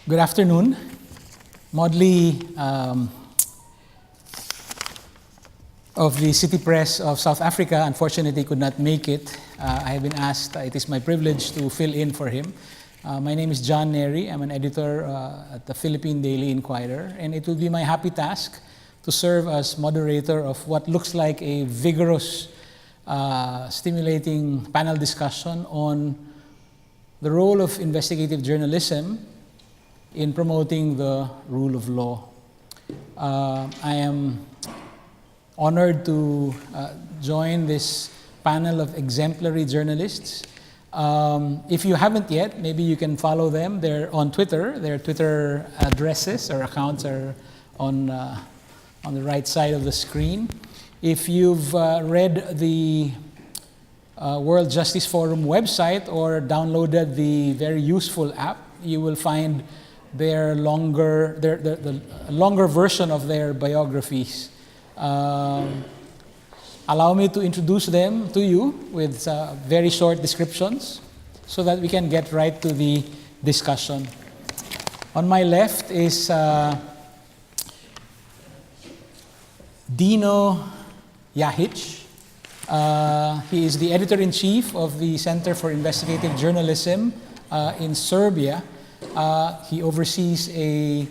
Good afternoon. Modly of the City Press of South Africa unfortunately could not make it. I have been asked, it is my privilege to fill in for him. My name is John Nery. I'm an editor at the Philippine Daily Inquirer, and it will be my happy task to serve as moderator of what looks like a vigorous, stimulating panel discussion on the role of investigative journalism in promoting the rule of law. I am honored to join this panel of exemplary journalists. If you haven't yet, maybe you can follow them. They're on Twitter. Their Twitter addresses or accounts are on the right side of the screen. If you've read the World Justice Forum website or downloaded the very useful app, you will find their the longer version of their biographies. Allow me to introduce them to you with very short descriptions so that we can get right to the discussion. On my left is Dino Jahić. He is the editor-in-chief of the Center for Investigative Journalism in Serbia. He oversees a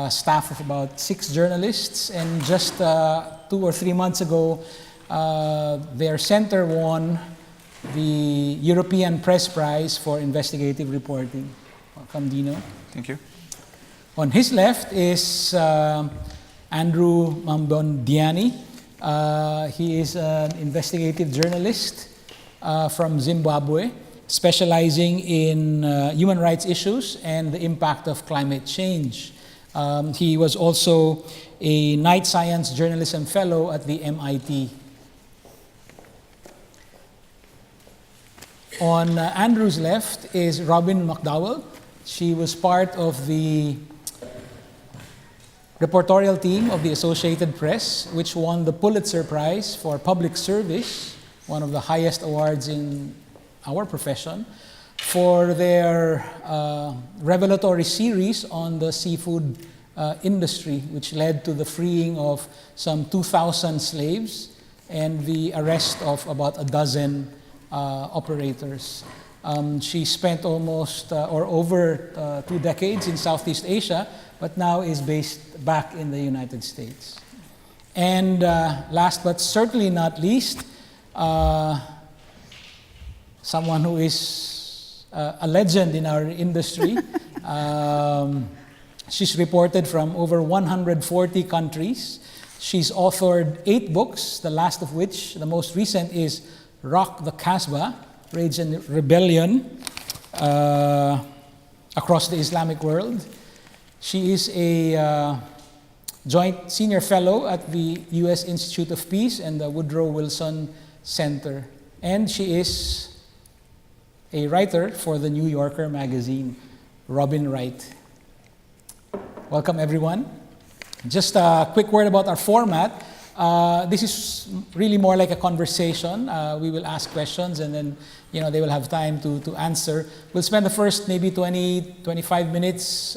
staff of about 6 journalists, and just 2 or 3 months ago, their center won the European Press Prize for investigative reporting. Welcome, Dino. Thank you. On his left is Andrew Mambondiyani. He is an investigative journalist from Zimbabwe, specializing in human rights issues and the impact of climate change. He was also a Knight Science Journalism Fellow at the MIT. On Andrew's left is Robin McDowell. She was part of the reportorial team of the Associated Press, which won the Pulitzer Prize for Public Service, one of the highest awards in our profession, for their revelatory series on the seafood industry, which led to the freeing of some 2,000 slaves and the arrest of about a dozen operators. She spent almost or over 2 decades in Southeast Asia, but now is based back in the United States. And last but certainly not least, someone who is a legend in our industry. She's reported from over 140 countries. She's authored 8 books, the last of which, the most recent, is Rock the Kasbah, Rage and Rebellion across the Islamic world. She is a joint senior fellow at the U.S. Institute of Peace and the Woodrow Wilson Center. And she is a writer for the New Yorker magazine, Robin Wright. Welcome, everyone. Just a quick word about our format. This is really more like a conversation. We will ask questions, and then they will have time to answer. We'll spend the first maybe 20-25 minutes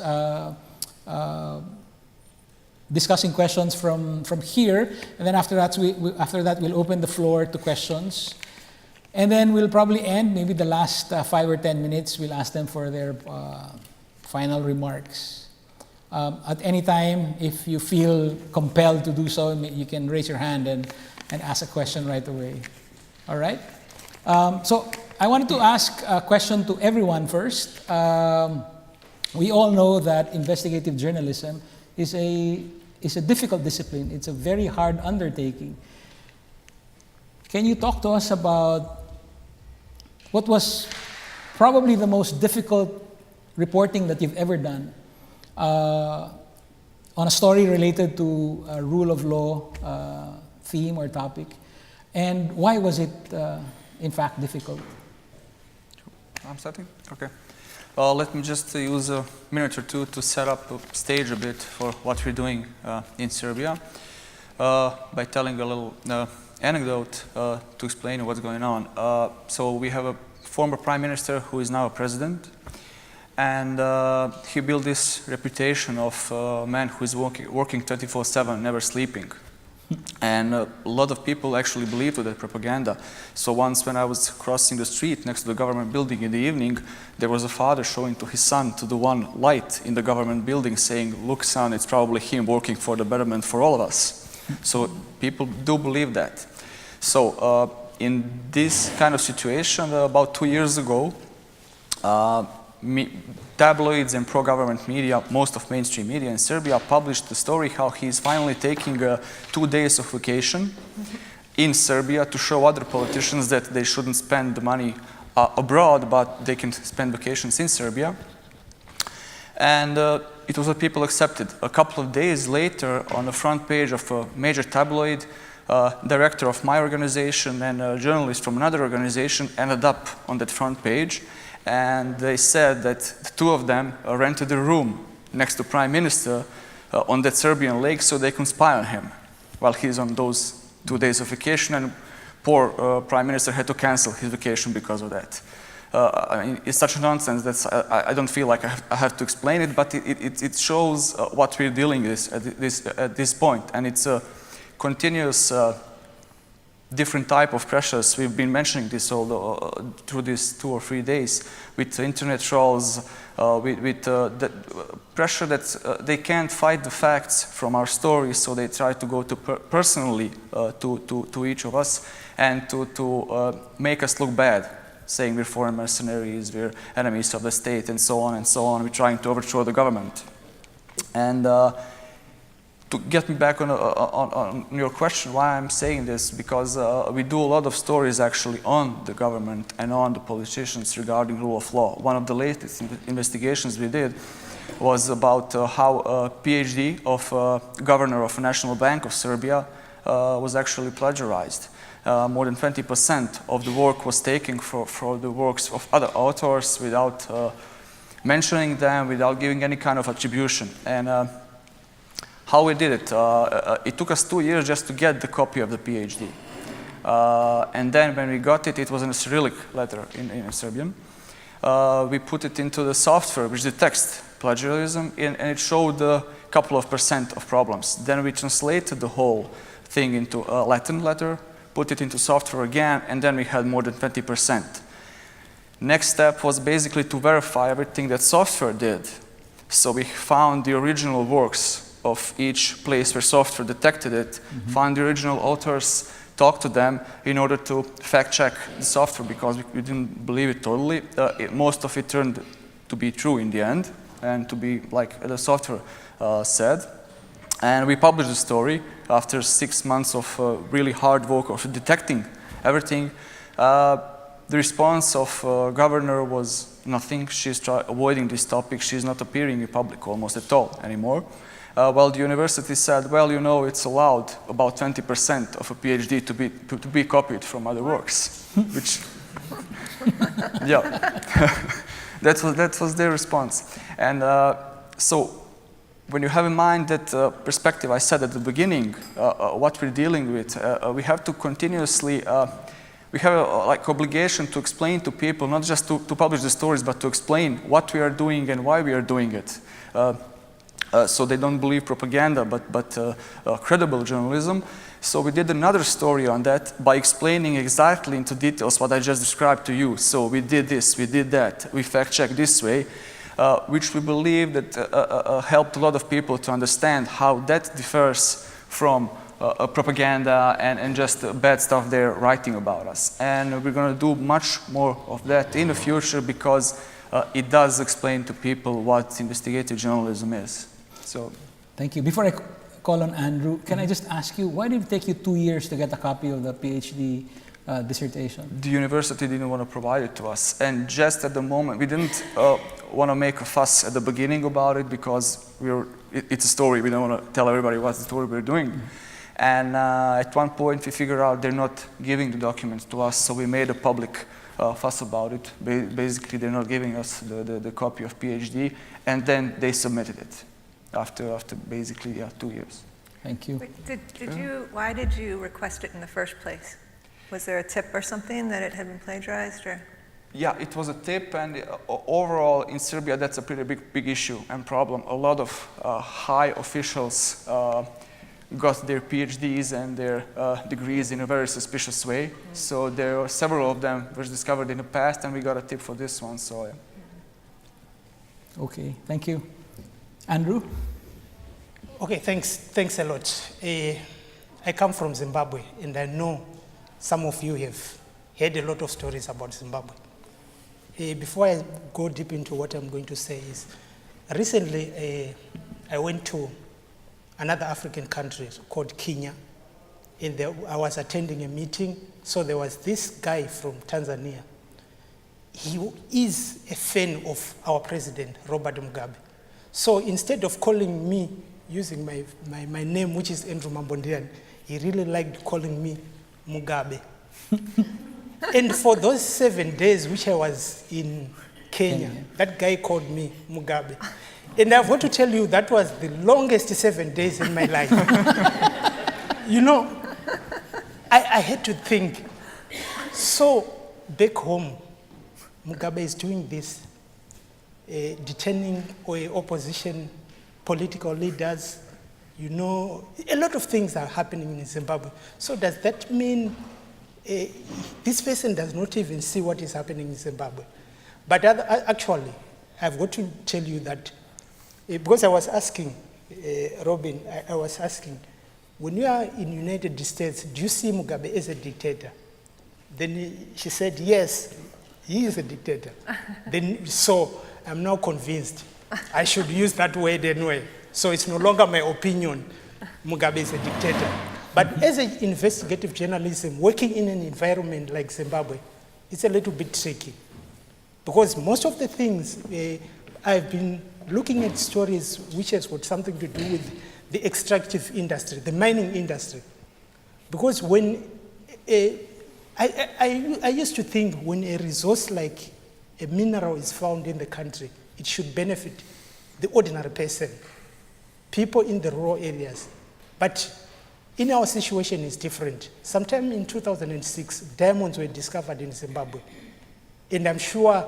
discussing questions from here, and then after that we'll open the floor to questions. And then we'll probably end, maybe the last 5 or 10 minutes, we'll ask them for their final remarks. At any time, if you feel compelled to do so, you can raise your hand and ask a question right away. All right? So I wanted to ask a question to everyone first. We all know that investigative journalism is a difficult discipline. It's a very hard undertaking. Can you talk to us about what was probably the most difficult reporting that you've ever done on a story related to a rule of law theme or topic, and why was it in fact difficult? I'm starting? Okay. Well, let me just use a minute or two to set up the stage a bit for what we're doing in Serbia by telling a little anecdote to explain what's going on. So we have a former prime minister who is now a president, And he built this reputation of a man who is working 24/7, never sleeping. And a lot of people actually believed that propaganda. So once when I was crossing the street next to the government building in the evening, there was a father showing to his son to the one light in the government building saying, "Look, son, it's probably him working for the betterment for all of us." So people do believe that. So in this kind of situation, about 2 years ago, tabloids and pro-government media, most of mainstream media in Serbia, published the story how he is finally taking 2 days of vacation in Serbia to show other politicians that they shouldn't spend the money abroad, but they can spend vacations in Serbia. And it was what people accepted. A couple of days later, on the front page of a major tabloid, director of my organization and a journalist from another organization ended up on that front page. And they said that the two of them rented a room next to Prime Minister on that Serbian lake so they can spy on him while he's on those 2 days of vacation, and poor Prime Minister had to cancel his vacation because of that. I mean, it's such a nonsense that I don't feel like I have to explain it, but it shows what we're dealing with at this point, and it's a continuous different type of pressures. We've been mentioning this all through these 2 or 3 days with internet trolls, with the pressure that they can't fight the facts from our stories, so they try to go to personally to each of us and to make us look bad, saying we're foreign mercenaries, we're enemies of the state, and so on and so on. We're trying to overthrow the government. And to get me back on your question, why I'm saying this, because we do a lot of stories actually on the government and on the politicians regarding rule of law. One of the latest investigations we did was about how a PhD of governor of a national bank of Serbia was actually plagiarized. More than 20% of the work was taken for the works of other authors without mentioning them, without giving any kind of attribution. And how we did it, it took us 2 years just to get the copy of the PhD. And then when we got it, it was in a Cyrillic letter in Serbian. We put it into the software which detects plagiarism, and it showed a couple of % of problems. Then we translated the whole thing into a Latin letter, put it into software again, and then we had more than 20%. Next step was basically to verify everything that software did. So we found the original works of each place where software detected it, found the original authors, talked to them in order to fact check the software, because we didn't believe it totally. Most of it turned to be true in the end, and to be like the software said. And we published the story after 6 months of really hard work of detecting everything. The response of governor was nothing. She's avoiding this topic. She's not appearing in public almost at all anymore. Well, the university said, well, you know, it's allowed about 20% of a PhD to be copied from other works, which, yeah, that was their response. And so when you have in mind that perspective I said at the beginning, what we're dealing with, we have to continuously, we have a like obligation to explain to people, not just to publish the stories, but to explain what we are doing and why we are doing it. So they don't believe propaganda, but credible journalism. So we did another story on that by explaining exactly into details what I just described to you. So we did this, we did that, we fact-checked this way, which we believe that helped a lot of people to understand how that differs from propaganda and just bad stuff they're writing about us. And we're going to do much more of that in the future, because it does explain to people what investigative journalism is. So, thank you. Before I call on Andrew, can I just ask you, why did it take you 2 years to get a copy of the PhD dissertation? The university didn't want to provide it to us, and just at the moment, we didn't want to make a fuss at the beginning about it, because it's a story. We don't want to tell everybody what's the story we're doing. And at one point, we figured out they're not giving the documents to us, so we made a public fuss about it. Basically, they're not giving us the copy of PhD, and then they submitted it after basically 2 years. Thank you. Why did you request it in the first place? Was there a tip or something that it had been plagiarized, or? Yeah, it was a tip, and overall in Serbia that's a pretty big issue and problem. A lot of high officials got their PhDs and their degrees in a very suspicious way. So there are several of them which discovered in the past, and we got a tip for this one. So yeah. Okay, thank you. Andrew? Okay, thanks a lot. I come from Zimbabwe, and I know some of you have heard a lot of stories about Zimbabwe. Before I go deep into what I'm going to say is, recently I went to another African country called Kenya, and I was attending a meeting. So there was this guy from Tanzania. He is a fan of our president, Robert Mugabe. So instead of calling me using my name, which is Andrew Mambondiyani, he really liked calling me Mugabe. And for those 7 days which I was in Kenya, that guy called me Mugabe. And I've got to tell you, that was the longest 7 days in my life. You know, I had to think, so back home, Mugabe is doing this, detaining opposition political leaders. You know, a lot of things are happening in Zimbabwe. So does that mean this person does not even see what is happening in Zimbabwe? But actually, I've got to tell you that, because I was asking, Robin, I was asking, when you are in United States, do you see Mugabe as a dictator? Then she said, yes, he is a dictator. Then, so I'm now convinced I should use that word anyway. So it's no longer my opinion, Mugabe is a dictator. But as an investigative journalism, working in an environment like Zimbabwe, it's a little bit tricky. Because most of the things, I've been looking at stories which has got something to do with the extractive industry, the mining industry. Because when, I used to think when a resource like a mineral is found in the country, it should benefit the ordinary person, people in the rural areas. But in our situation, it's different. Sometime in 2006, diamonds were discovered in Zimbabwe. And I'm sure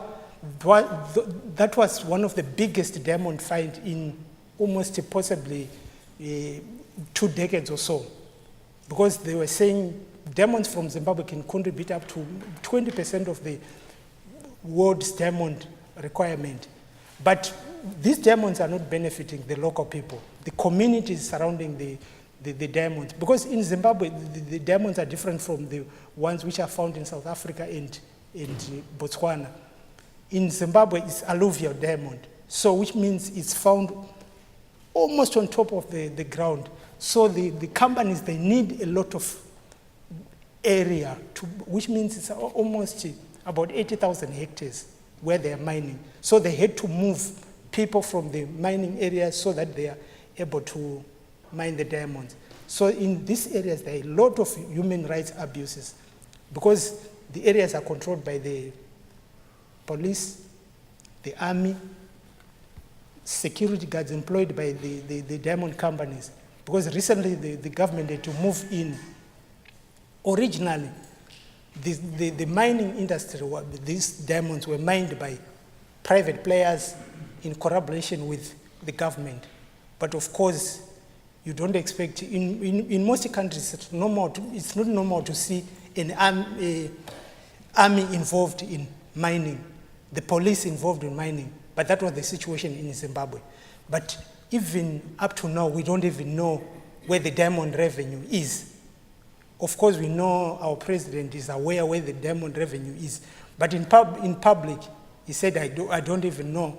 that was one of the biggest diamond finds in almost possibly 2 decades or so. Because they were saying diamonds from Zimbabwe can contribute up to 20% of the world's diamond requirement. But these diamonds are not benefiting the local people, the communities surrounding the diamonds. Because in Zimbabwe, the diamonds are different from the ones which are found in South Africa and Botswana. In Zimbabwe, it's alluvial diamond, so which means it's found almost on top of the ground. So the companies, they need a lot of area, which means it's almost about 80,000 hectares where they are mining. So they had to move people from the mining areas so that they are able to mine the diamonds. So in these areas, there are a lot of human rights abuses because the areas are controlled by the police, the army, security guards employed by the diamond companies. Because recently the government had to move in. Originally, the mining industry, these diamonds were mined by private players in collaboration with the government. But of course, you don't expect, in most countries, it's not normal to see an army involved in mining, the police involved in mining. But that was the situation in Zimbabwe. But even up to now, we don't even know where the diamond revenue is. Of course, we know our president is aware where the diamond revenue is. But in public, he said, I don't even know.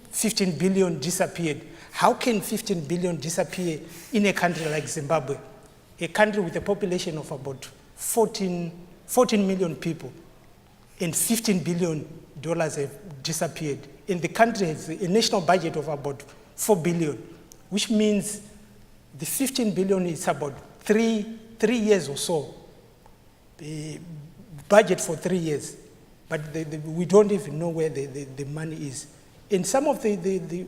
15 billion disappeared. How can 15 billion disappear in a country like Zimbabwe? A country with a population of about 14 million people, and $15 billion have disappeared. And the country has a national budget of about $4 billion, which means the 15 billion is about three years or so. The budget for 3 years. But we don't even know where the money is. And some of the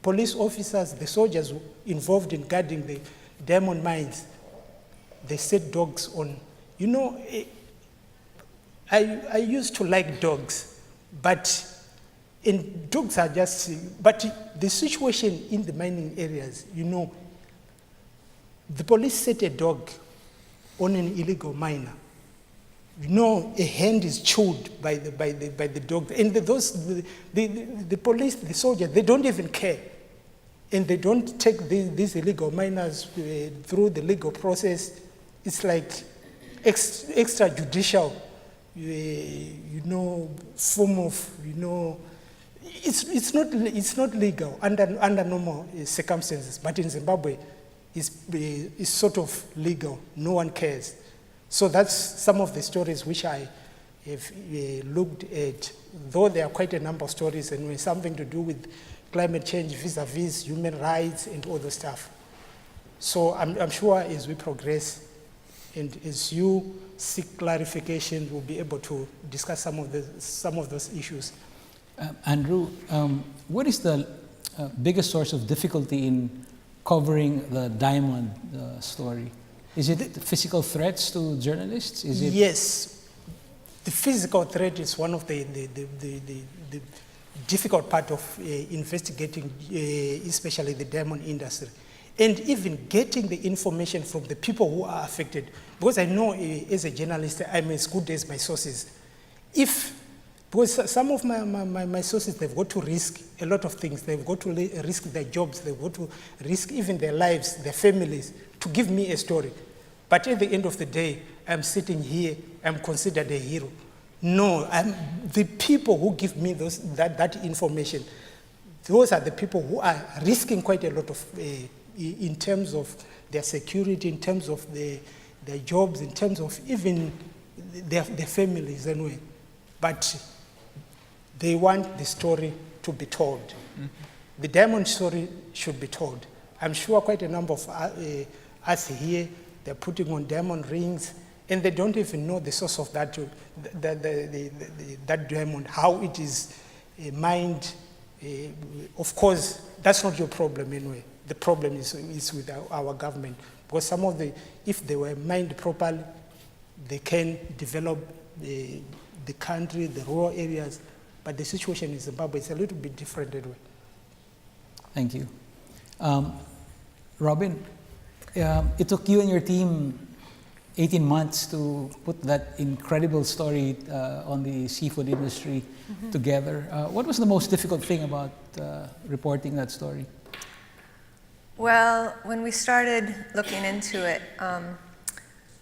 police officers, the soldiers involved in guarding the diamond mines, they set dogs on. You know, I used to like dogs, But and dogs are just, but the situation in the mining areas, you know, the police set a dog on an illegal miner. You know, a hand is chewed by the dog, and the police, the soldiers, they don't even care, and they don't take these illegal miners through the legal process. It's like extrajudicial, you know, form of, you know. It's not legal under normal circumstances, but in Zimbabwe, it's sort of legal. No one cares. So that's some of the stories which I have looked at, though there are quite a number of stories and something to do with climate change vis-a-vis human rights and all the stuff. So I'm sure as we progress and as you seek clarification, we'll be able to discuss some of those issues. Andrew, what is the biggest source of difficulty in covering the diamond story? Is it physical threats to journalists? Is it? Yes, the physical threat is one of the difficult part of investigating, especially the diamond industry, and even getting the information from the people who are affected. Because I know as a journalist, I'm as good as my sources. Because some of my sources, they've got to risk a lot of things. They've got to risk their jobs. They've got to risk even their lives, their families, to give me a story. But at the end of the day, I'm sitting here, I'm considered a hero. No, the people who give me that information, those are the people who are risking quite a lot of, in terms of their security, in terms of their jobs, in terms of even their families anyway. But they want the story to be told. Mm-hmm. The diamond story should be told. I'm sure quite a number of us here, they're putting on diamond rings, and they don't even know the source of that diamond, how it is mined. Of course, that's not your problem anyway. The problem is with our government, because some of if they were mined properly, they can develop the country, the rural areas. But the situation in Zimbabwe is a little bit different anyway. Thank you. Robin, it took you and your team 18 months to put that incredible story on the seafood industry together. What was the most difficult thing about reporting that story? Well, when we started looking into it,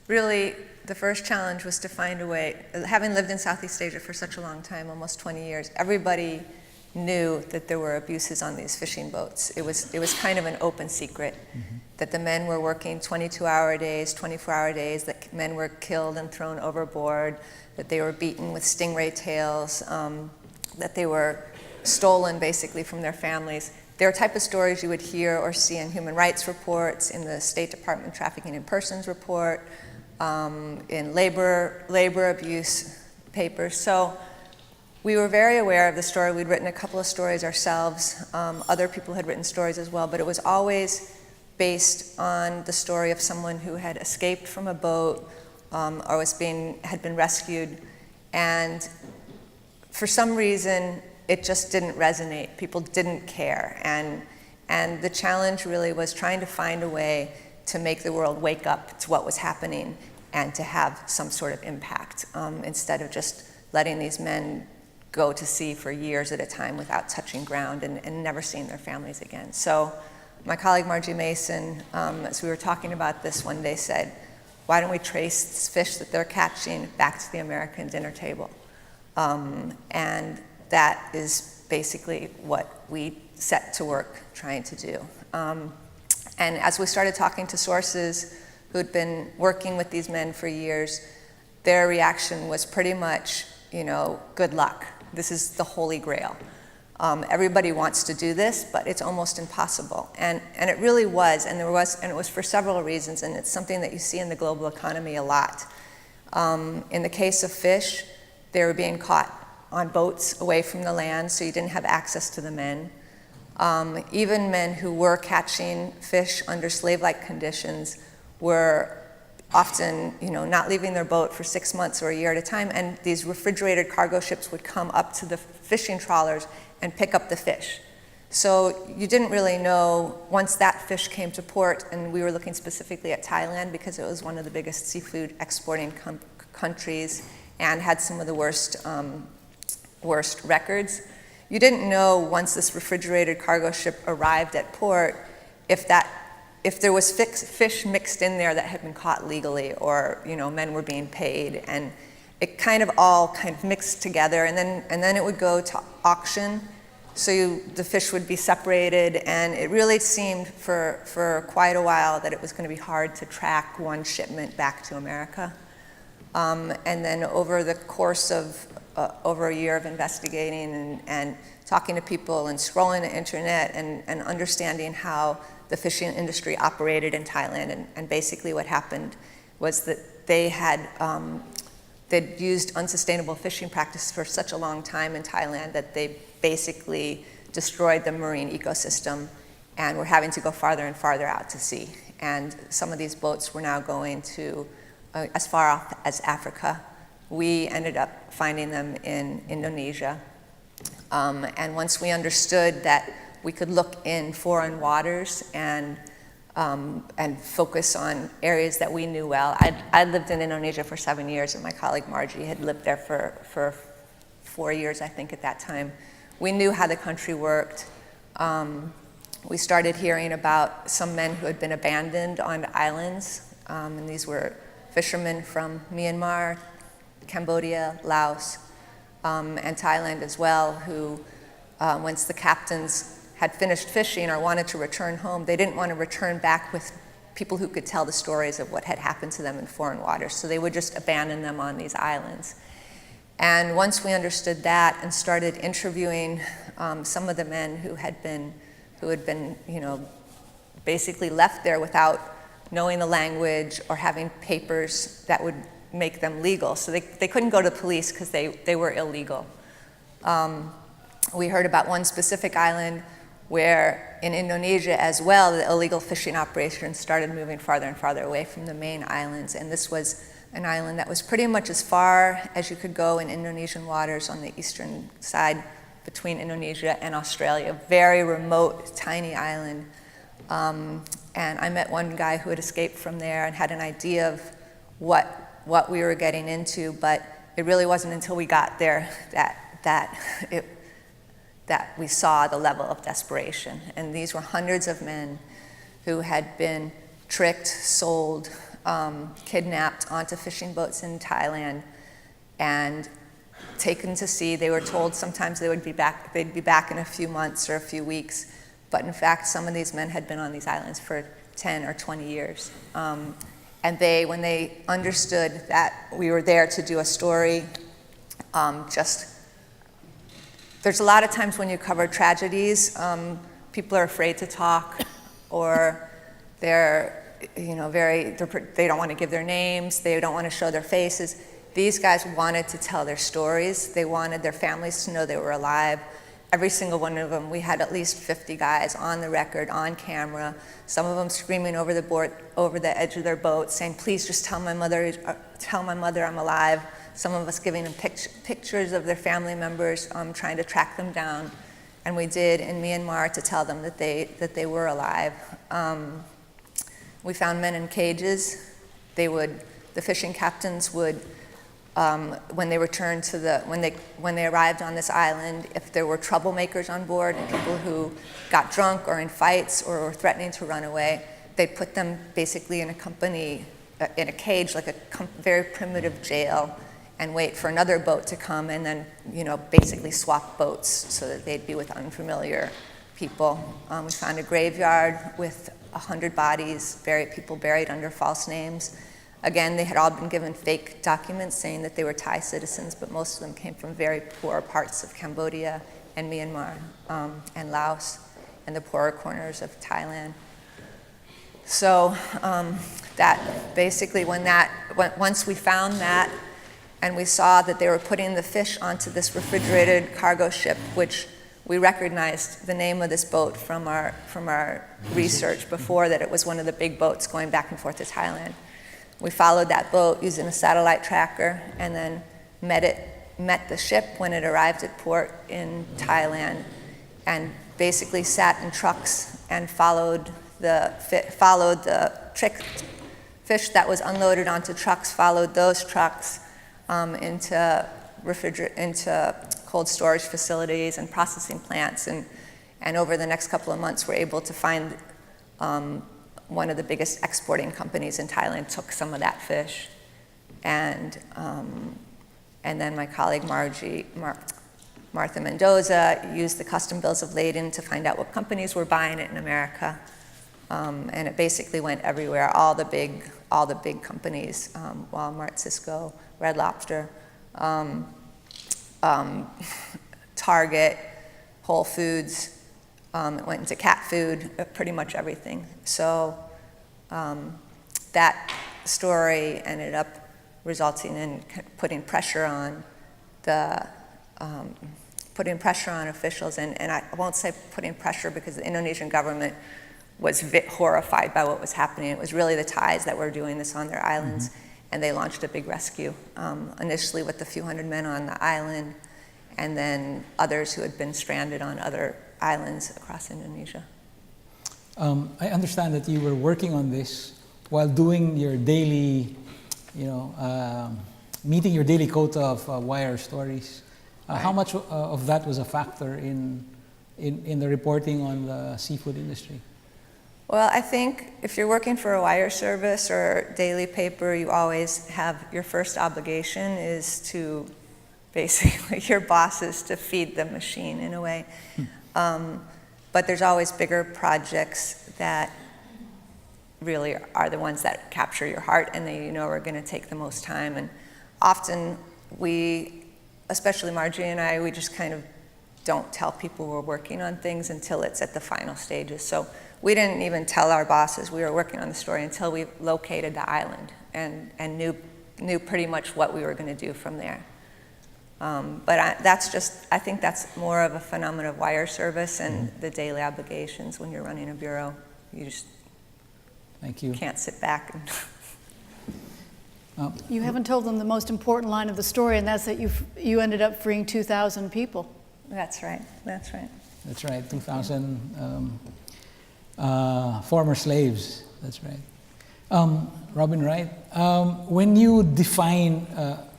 really the first challenge was to find a way. Having lived in Southeast Asia for such a long time, almost 20 years, everybody knew that there were abuses on these fishing boats. It was kind of an open secret that the men were working 22-hour days, 24-hour days, that men were killed and thrown overboard, that they were beaten with stingray tails, that they were stolen basically from their families. They were type of stories you would hear or see in human rights reports, in the State Department Trafficking in Persons report, in labor abuse papers. So we were very aware of the story. We'd written a couple of stories ourselves. Other people had written stories as well, but it was always based on the story of someone who had escaped from a boat or had been rescued. And for some reason, it just didn't resonate. People didn't care. And the challenge really was trying to find a way to make the world wake up to what was happening and to have some sort of impact, instead of just letting these men go to sea for years at a time without touching ground and never seeing their families again. So my colleague Margie Mason, as we were talking about this one day, said, why don't we trace this fish that they're catching back to the American dinner table? And that is basically what we set to work trying to do. And as we started talking to sources who'd been working with these men for years, their reaction was pretty much, good luck. This is the holy grail. Everybody wants to do this, but it's almost impossible. And it really was, and it was for several reasons, and it's something that you see in the global economy a lot. In the case of fish, they were being caught on boats away from the land, so you didn't have access to the men. Even men who were catching fish under slave-like conditions were often, not leaving their boat for 6 months or a year at a time, and these refrigerated cargo ships would come up to the fishing trawlers and pick up the fish. So you didn't really know, once that fish came to port, and we were looking specifically at Thailand because it was one of the biggest seafood exporting countries and had some of the worst records. You didn't know, once this refrigerated cargo ship arrived at port, if there was fish mixed in there that had been caught legally, or men were being paid, and it kind of all mixed together, and then it would go to auction. So the fish would be separated, and it really seemed for quite a while that it was going to be hard to track one shipment back to America. And then over the course of over a year of investigating and talking to people and scrolling the internet and understanding how the fishing industry operated in Thailand, and basically what happened was that they'd used unsustainable fishing practices for such a long time in Thailand that they basically destroyed the marine ecosystem and were having to go farther and farther out to sea. And some of these boats were now going to as far off as Africa. We ended up finding them in Indonesia. And once we understood that we could look in foreign waters and focus on areas that we knew well. I'd lived in Indonesia for 7 years, and my colleague Margie had lived there for 4 years, I think, at that time. We knew how the country worked. We started hearing about some men who had been abandoned on islands, and these were fishermen from Myanmar, Cambodia, Laos, and Thailand as well, who, once the captains had finished fishing or wanted to return home, they didn't want to return back with people who could tell the stories of what had happened to them in foreign waters, so they would just abandon them on these islands. And once we understood that and started interviewing some of the men who had been, basically left there without knowing the language or having papers that would make them legal, so they couldn't go to the police because they were illegal. We heard about one specific island where in Indonesia as well, the illegal fishing operations started moving farther and farther away from the main islands. And this was an island that was pretty much as far as you could go in Indonesian waters on the eastern side between Indonesia and Australia, very remote, tiny island. And I met one guy who had escaped from there and had an idea of what we were getting into, but it really wasn't until we got there that we saw the level of desperation. And these were hundreds of men who had been tricked, sold, kidnapped onto fishing boats in Thailand and taken to sea. They were told sometimes they'd be back in a few months or a few weeks, but in fact some of these men had been on these islands for 10 or 20 years. And when they understood that we were there to do a story, there's a lot of times when you cover tragedies, people are afraid to talk, or they don't want to give their names, they don't want to show their faces. These guys wanted to tell their stories. They wanted their families to know they were alive. Every single one of them, we had at least 50 guys on the record, on camera, some of them screaming over the edge of their boat, saying, please just tell my mother I'm alive. Some of us giving them pictures of their family members, trying to track them down. And we did in Myanmar to tell them that they were alive. We found men in cages. The fishing captains would, when they returned when they arrived on this island, if there were troublemakers on board and people who got drunk or in fights or were threatening to run away, they'd put them basically in a cage, like a very primitive jail, and wait for another boat to come and then, basically swap boats so that they'd be with unfamiliar people. We found a graveyard with 100 bodies, people buried under false names. Again, they had all been given fake documents saying that they were Thai citizens, but most of them came from very poor parts of Cambodia and Myanmar and Laos and the poorer corners of Thailand. So that basically, once we found that, and we saw that they were putting the fish onto this refrigerated cargo ship, which we recognized the name of this boat from our research before, that it was one of the big boats going back and forth to Thailand. we followed that boat using a satellite tracker, and then met the ship when it arrived at port in Thailand, and basically sat in trucks and followed the fish that was unloaded onto trucks, followed those trucks into cold storage facilities and processing plants, and over the next couple of months we're able to find one of the biggest exporting companies in Thailand took some of that fish, and then my colleague Martha Mendoza used the custom bills of lading to find out what companies were buying it in America, and it basically went everywhere. All the big companies: Walmart, Cisco, Red Lobster, Target, Whole Foods. It went into cat food, pretty much everything. So that story ended up resulting in putting pressure on officials, and I won't say putting pressure because the Indonesian government was horrified by what was happening. It was really the Thais that were doing this on their islands, and they launched a big rescue, initially with a few hundred men on the island, and then others who had been stranded on other islands across Indonesia. I understand that you were working on this while doing your daily, meeting your daily quota of wire stories. Right. How much of that was a factor in the reporting on the seafood industry? Well, I think if you're working for a wire service or daily paper, you always have your first obligation is to basically your boss is to feed the machine in a way. But there's always bigger projects that really are the ones that capture your heart and they are going to take the most time. And often we, especially Margie and I, we just kind of don't tell people we're working on things until it's at the final stages. So we didn't even tell our bosses we were working on the story until we located the island and knew pretty much what we were going to do from there. But I think that's more of a phenomenon of wire service and the daily obligations when you're running a bureau. You just can't sit back. You haven't told them the most important line of the story, and that's that you ended up freeing 2,000 people. That's right. 2,000 former slaves. That's right. Robin Wright, when you define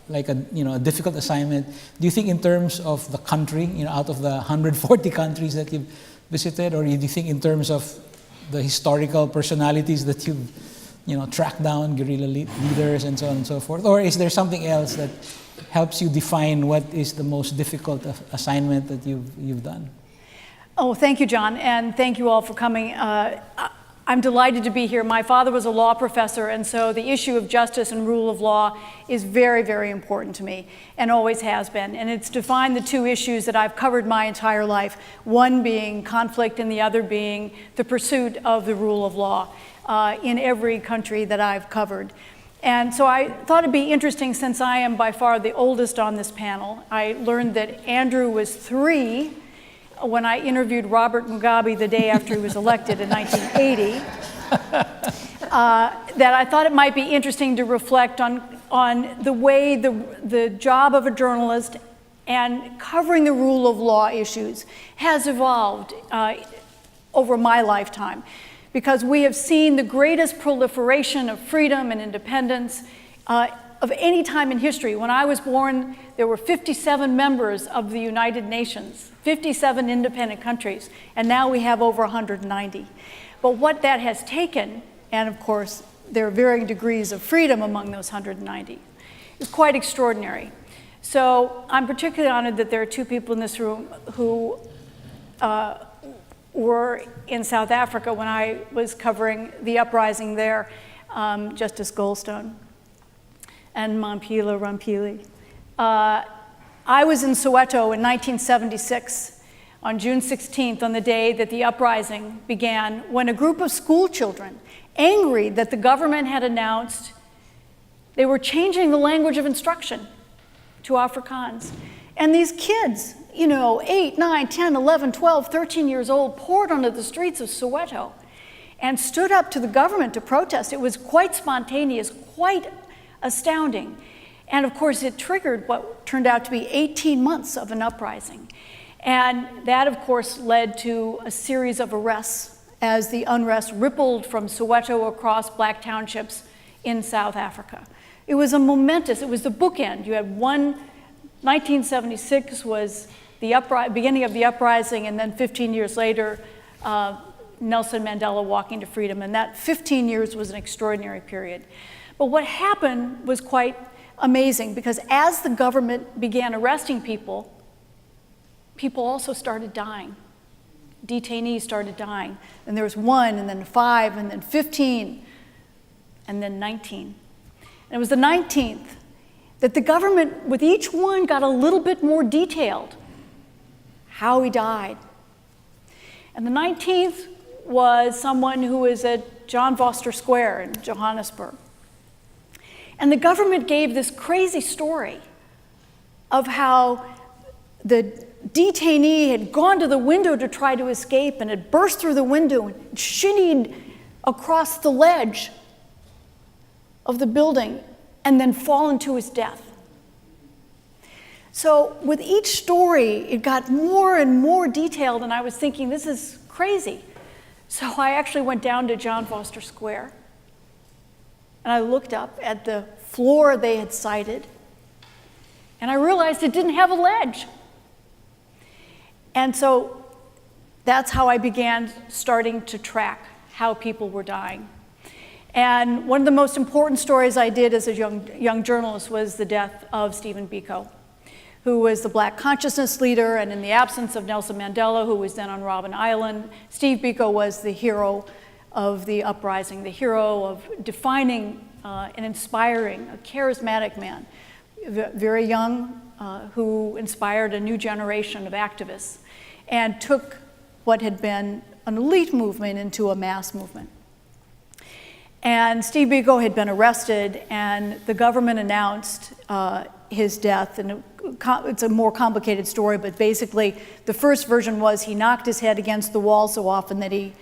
like a difficult assignment, do you think in terms of the country, out of the 140 countries that you've visited, or do you think in terms of the historical personalities that you've tracked down, guerrilla leaders and so on and so forth, or is there something else that helps you define what is the most difficult assignment that you've done? Oh, thank you, John, and thank you all for coming. I'm delighted to be here. My father was a law professor, and so the issue of justice and rule of law is very, very important to me, and always has been. And it's defined the two issues that I've covered my entire life, one being conflict and the other being the pursuit of the rule of law in every country that I've covered. And so I thought it'd be interesting, since I am by far the oldest on this panel. I learned that Andrew was 3 when I interviewed Robert Mugabe the day after he was elected in 1980, that I thought it might be interesting to reflect on the way the job of a journalist and covering the rule of law issues has evolved over my lifetime. Because we have seen the greatest proliferation of freedom and independence of any time in history. When I was born, there were 57 members of the United Nations, 57 independent countries, and now we have over 190. But what that has taken, and of course, there are varying degrees of freedom among those 190, is quite extraordinary. So I'm particularly honored that there are 2 people in this room who were in South Africa when I was covering the uprising there, Justice Goldstone and Mampila Rampili. I was in Soweto in 1976, on June 16th, on the day that the uprising began, when a group of school children, angry that the government had announced they were changing the language of instruction to Afrikaans. And these kids, 8, 9, 10, 11, 12, 13 years old, poured onto the streets of Soweto and stood up to the government to protest. It was quite spontaneous, quite astounding. And of course, it triggered what turned out to be 18 months of an uprising. And that, of course, led to a series of arrests as the unrest rippled from Soweto across black townships in South Africa. It was a momentous, it was the bookend. You had 1976 was the beginning of the uprising, and then 15 years later, Nelson Mandela walking to freedom. And that 15 years was an extraordinary period. But what happened was quite amazing, because as the government began arresting people, people also started dying. Detainees started dying. And there was 1, and then 5, and then 15, and then 19. And it was the 19th that the government, with each one, got a little bit more detailed how he died. And the 19th was someone who was at John Vorster Square in Johannesburg. And the government gave this crazy story of how the detainee had gone to the window to try to escape and had burst through the window and shinnied across the ledge of the building and then fallen to his death. So with each story, it got more and more detailed, and I was thinking, this is crazy. So I actually went down to John Vorster Square, and I looked up at the floor they had cited, and I realized it didn't have a ledge. And so that's how I began starting to track how people were dying. And one of the most important stories I did as a young journalist was the death of Stephen Biko, who was the Black consciousness leader, and in the absence of Nelson Mandela, who was then on Robben Island, Steve Biko was the hero of the uprising, the hero of defining and inspiring, a charismatic man, very young, who inspired a new generation of activists and took what had been an elite movement into a mass movement. And Steve Biko had been arrested, and the government announced his death. And it's a more complicated story, but basically the first version was he knocked his head against the wall so often that he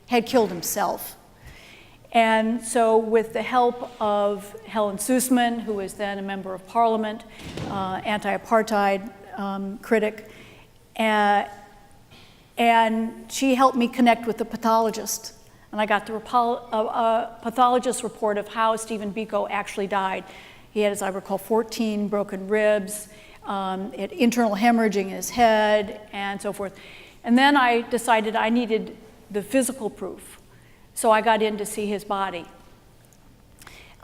had killed himself. And so with the help of Helen Suzman, who was then a member of parliament, anti-apartheid critic, and she helped me connect with the pathologist. And I got the pathologist's report of how Stephen Biko actually died. He had, as I recall, 14 broken ribs, had internal hemorrhaging in his head, and so forth. And then I decided I needed the physical proof. So I got in to see his body.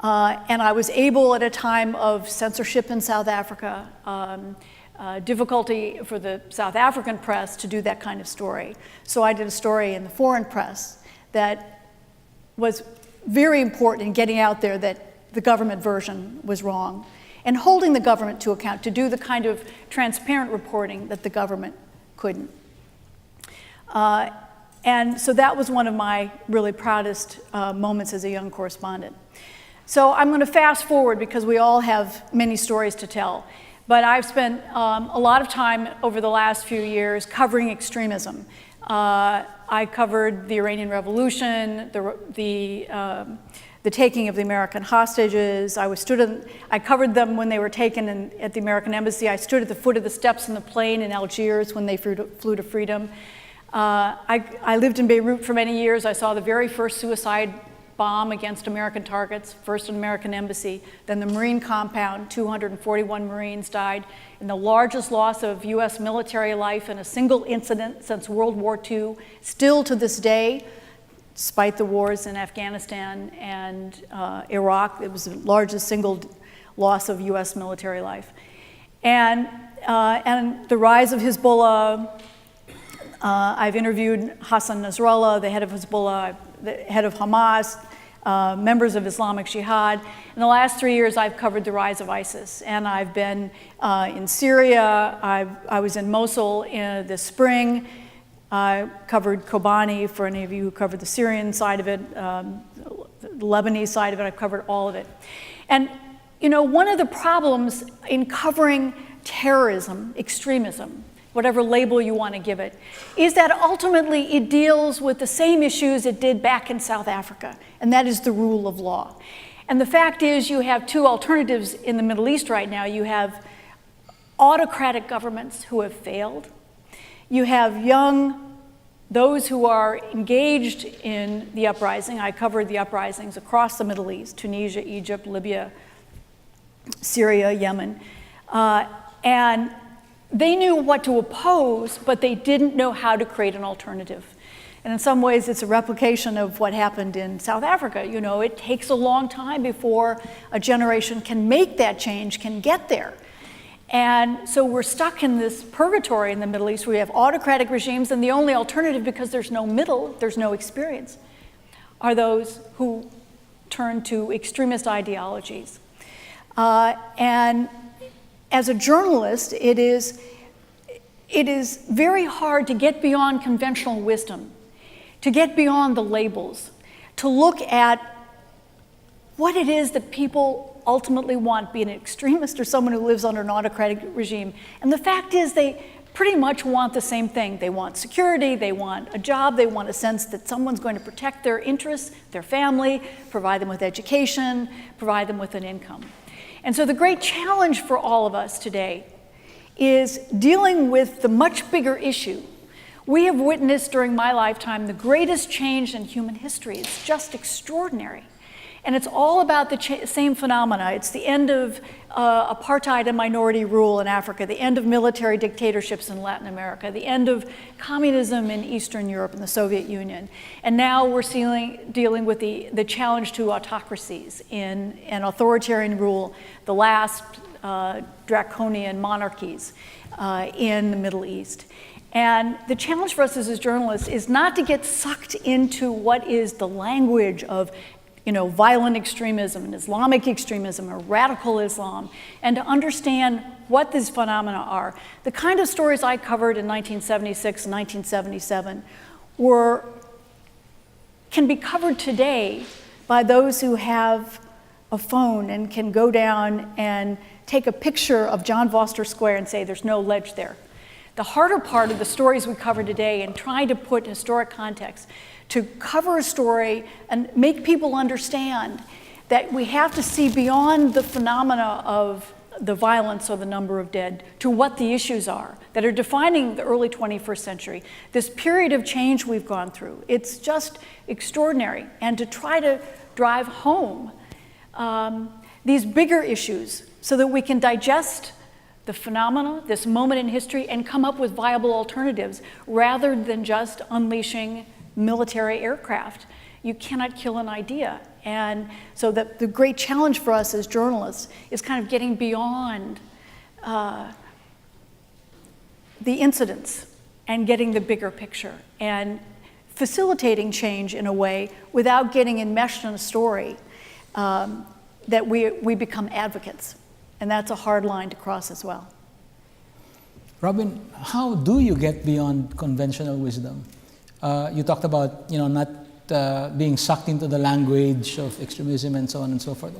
And I was able, at a time of censorship in South Africa, difficulty for the South African press to do that kind of story. So I did a story in the foreign press that was very important in getting out there that the government version was wrong, and holding the government to account to do the kind of transparent reporting that the government couldn't. And so that was one of my really proudest moments as a young correspondent. So I'm going to fast forward because we all have many stories to tell. But I've spent a lot of time over the last few years covering extremism. I covered the Iranian Revolution, the taking of the American hostages. I covered them when they were taken at the American embassy. I stood at the foot of the steps in the plane in Algiers when they flew to freedom. I lived in Beirut for many years. I saw the very first suicide bomb against American targets, first an American embassy, then the Marine compound. 241 Marines died in the largest loss of US military life in a single incident since World War II. Still to this day, despite the wars in Afghanistan and Iraq, it was the largest single loss of US military life. And the rise of Hezbollah. I've interviewed Hassan Nasrallah, the head of Hezbollah, the head of Hamas, members of Islamic Jihad. In the last 3 years, I've covered the rise of ISIS, and I've been in Syria. I was in Mosul this spring. I covered Kobani, for any of you who covered the Syrian side of it, the Lebanese side of it. I've covered all of it. And you know, one of the problems in covering terrorism, extremism, whatever label you want to give it, is that ultimately it deals with the same issues it did back in South Africa, and that is the rule of law. And the fact is, you have two alternatives in the Middle East right now. You have autocratic governments who have failed. You have those who are engaged in the uprising. I covered the uprisings across the Middle East, Tunisia, Egypt, Libya, Syria, Yemen. And they knew what to oppose, but they didn't know how to create an alternative. And in some ways, it's a replication of what happened in South Africa. You know, it takes a long time before a generation can make that change, can get there. And so we're stuck in this purgatory in the Middle East. We have autocratic regimes, and the only alternative, because there's no middle, there's no experience, are those who turn to extremist ideologies. And as a journalist, it is very hard to get beyond conventional wisdom, to get beyond the labels, to look at what it is that people ultimately want, be an extremist or someone who lives under an autocratic regime. And the fact is, they pretty much want the same thing. They want security, they want a job, they want a sense that someone's going to protect their interests, their family, provide them with education, provide them with an income. And so the great challenge for all of us today is dealing with the much bigger issue. We have witnessed during my lifetime the greatest change in human history. It's just extraordinary. And it's all about the same phenomena. It's the end of apartheid and minority rule in Africa, the end of military dictatorships in Latin America, the end of communism in Eastern Europe and the Soviet Union. And now we're dealing with the challenge to autocracies in an authoritarian rule, the last draconian monarchies in the Middle East. And the challenge for us as journalists is not to get sucked into what is the language of violent extremism and Islamic extremism or radical Islam, and to understand what these phenomena are. The kind of stories I covered in 1976 and 1977 can be covered today by those who have a phone and can go down and take a picture of John Foster Square and say there's no ledge there. The harder part of the stories we cover today and trying to put historic context to cover a story and make people understand that we have to see beyond the phenomena of the violence or the number of dead to what the issues are that are defining the early 21st century, this period of change we've gone through. It's just extraordinary. And to try to drive home these bigger issues so that we can digest the phenomena, this moment in history, and come up with viable alternatives rather than just unleashing military aircraft. You cannot kill an idea. And so the great challenge for us as journalists is kind of getting beyond the incidents and getting the bigger picture and facilitating change in a way without getting enmeshed in a story that we become advocates. And that's a hard line to cross as well. Robin, how do you get beyond conventional wisdom? You talked about not being sucked into the language of extremism and so on and so forth.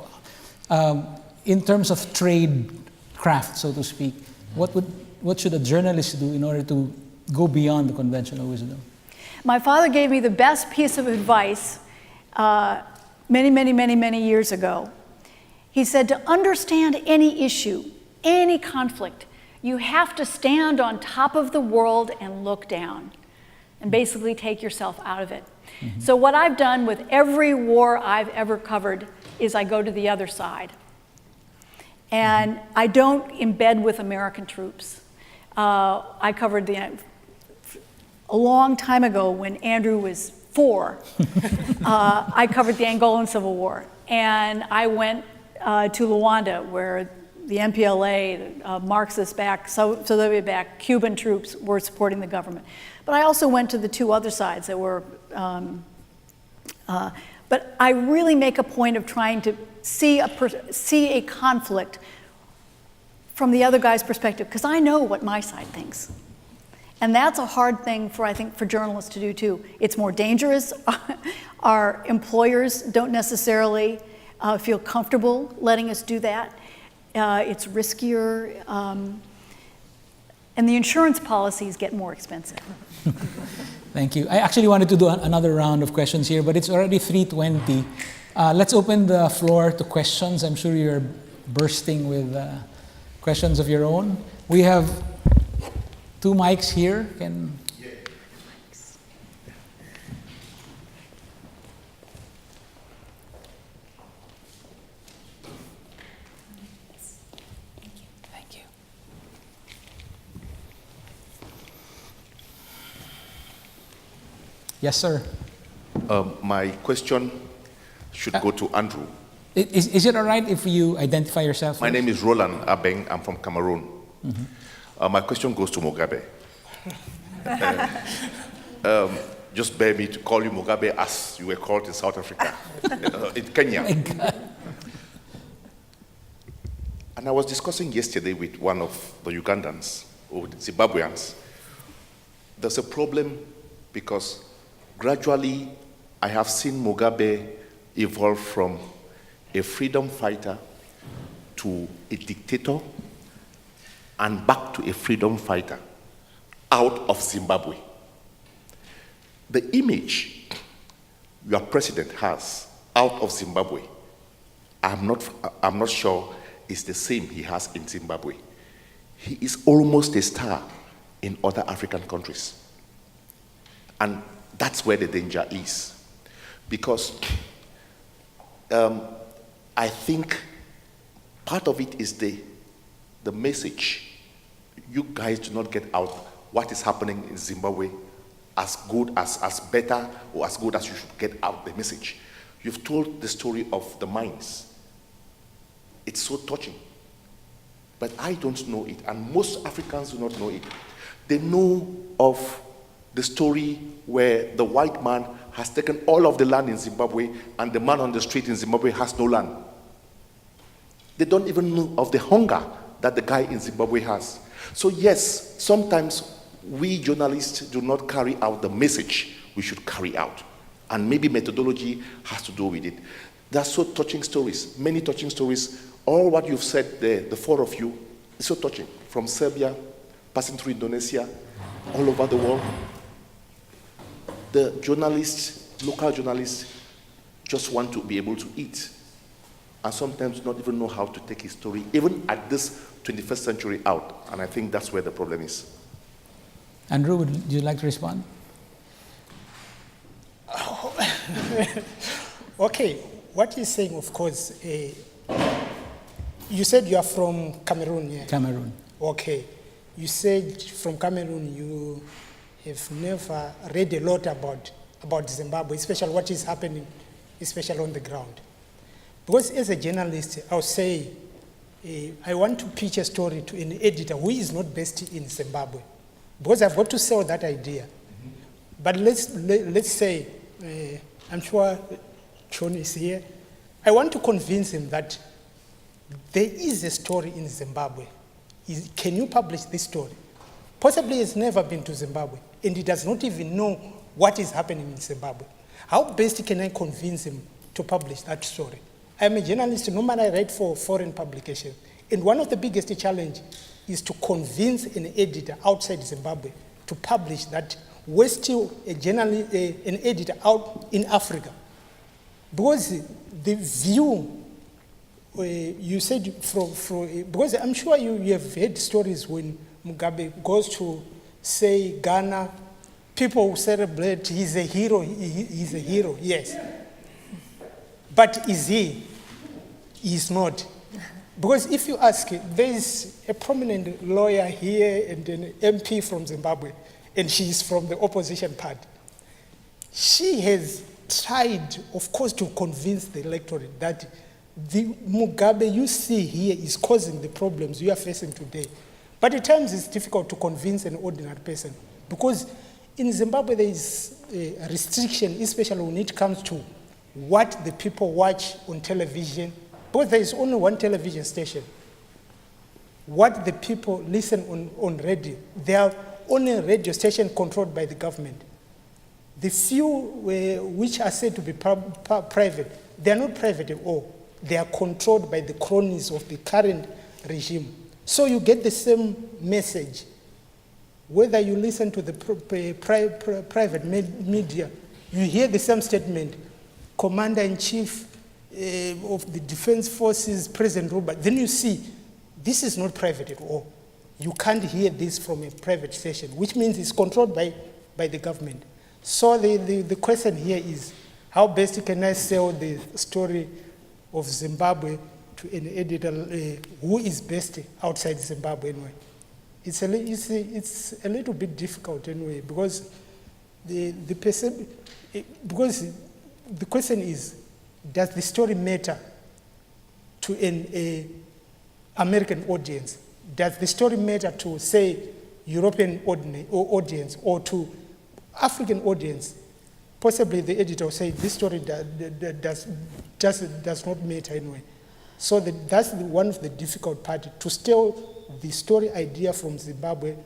In terms of trade craft, so to speak, what should a journalist do in order to go beyond the conventional wisdom? My father gave me the best piece of advice many years ago. He said, to understand any issue, any conflict, you have to stand on top of the world and look down and basically take yourself out of it. Mm-hmm. So what I've done with every war I've ever covered is I go to the other side. And I don't embed with American troops. I covered a long time ago when Andrew was 4. I covered the Angolan Civil War. And I went to Luanda, where the MPLA, Marxist-backed, Soviet-backed Cuban troops were supporting the government. But I also went to the two other sides that were, but I really make a point of trying to see a conflict from the other guy's perspective, because I know what my side thinks. And that's a hard thing I think for journalists to do too. It's more dangerous. Our employers don't necessarily feel comfortable letting us do that. It's riskier, and the insurance policies get more expensive. Thank you. I actually wanted to do another round of questions here, but it's already 3:20. Let's open the floor to questions. I'm sure you're bursting with questions of your own. We have 2 mics here. Thank you. Yes, sir. My question should go to Andrew. Is it all right if you identify yourself? My name is Roland Abeng. I'm from Cameroon. My question goes to Mugabe. Just bear me to call you Mugabe as you were called in South Africa, in Kenya. And I was discussing yesterday with one of the Ugandans, or the Zimbabweans. There's a problem because gradually I have seen Mugabe evolve from a freedom fighter to a dictator and back to a freedom fighter out of Zimbabwe. The image your president has out of Zimbabwe, I'm not sure is the same he has in Zimbabwe. He is almost a star in other African countries. And that's where the danger is. Because I think part of it is the message. You guys do not get out what is happening in Zimbabwe as good, as better, or as good as you should get out the message. You've told the story of the mines. It's so touching. But I don't know it, and most Africans do not know it. They know of the story where the white man has taken all of the land in Zimbabwe and the man on the street in Zimbabwe has no land. They don't even know of the hunger that the guy in Zimbabwe has. So yes, sometimes we journalists do not carry out the message we should carry out. And maybe methodology has to do with it. There are so touching stories, many touching stories. All what you've said there, the 4 of you, is so touching. From Serbia, passing through Indonesia, all over the world. The journalists, local journalists, just want to be able to eat. And sometimes not even know how to take his story, even at this 21st century out. And I think that's where the problem is. Andrew, would you like to respond? Okay, what you're saying, of course, you said you are from Cameroon, yeah? Cameroon. Okay. You said from Cameroon you have never read a lot about Zimbabwe, especially what is happening, especially on the ground. Because as a journalist, I'll say, I want to pitch a story to an editor who is not based in Zimbabwe. Because I've got to sell that idea. But let's say, I'm sure John is here. I want to convince him that there is a story in Zimbabwe. Can you publish this story? Possibly he's never been to Zimbabwe, and he does not even know what is happening in Zimbabwe. How best can I convince him to publish that story? I'm a journalist, normally I write for foreign publications, and one of the biggest challenges is to convince an editor outside Zimbabwe to publish that we're still an editor out in Africa. Because the view, you said because I'm sure you have heard stories when Mugabe goes to, say, Ghana, people celebrate, he's a hero, he's a hero, yes. But is he? He's not. Because if you ask, there is a prominent lawyer here and an MP from Zimbabwe, and she is from the opposition party. She has tried, of course, to convince the electorate that the Mugabe you see here is causing the problems you are facing today. But at times it's difficult to convince an ordinary person, because in Zimbabwe there is a restriction, especially when it comes to what the people watch on television, because there is only one television station. What the people listen on radio, there are only radio stations controlled by the government. The few which are said to be private, they are not private at all. They are controlled by the cronies of the current regime. So you get the same message. Whether you listen to the private media, you hear the same statement. Commander-in-Chief of the defense forces, President Robert, then you see this is not private at all. You can't hear this from a private station, which means it's controlled by the government. So the question here is, how best can I sell the story of Zimbabwe to an editor who is based outside Zimbabwe anyway? It's a little bit difficult anyway, because because the question is, does the story matter to an American audience? Does the story matter to, say, European audience or to African audience? Possibly the editor will say this story does not matter anyway. So that's one of the difficult parts, to steal the story idea from Zimbabwe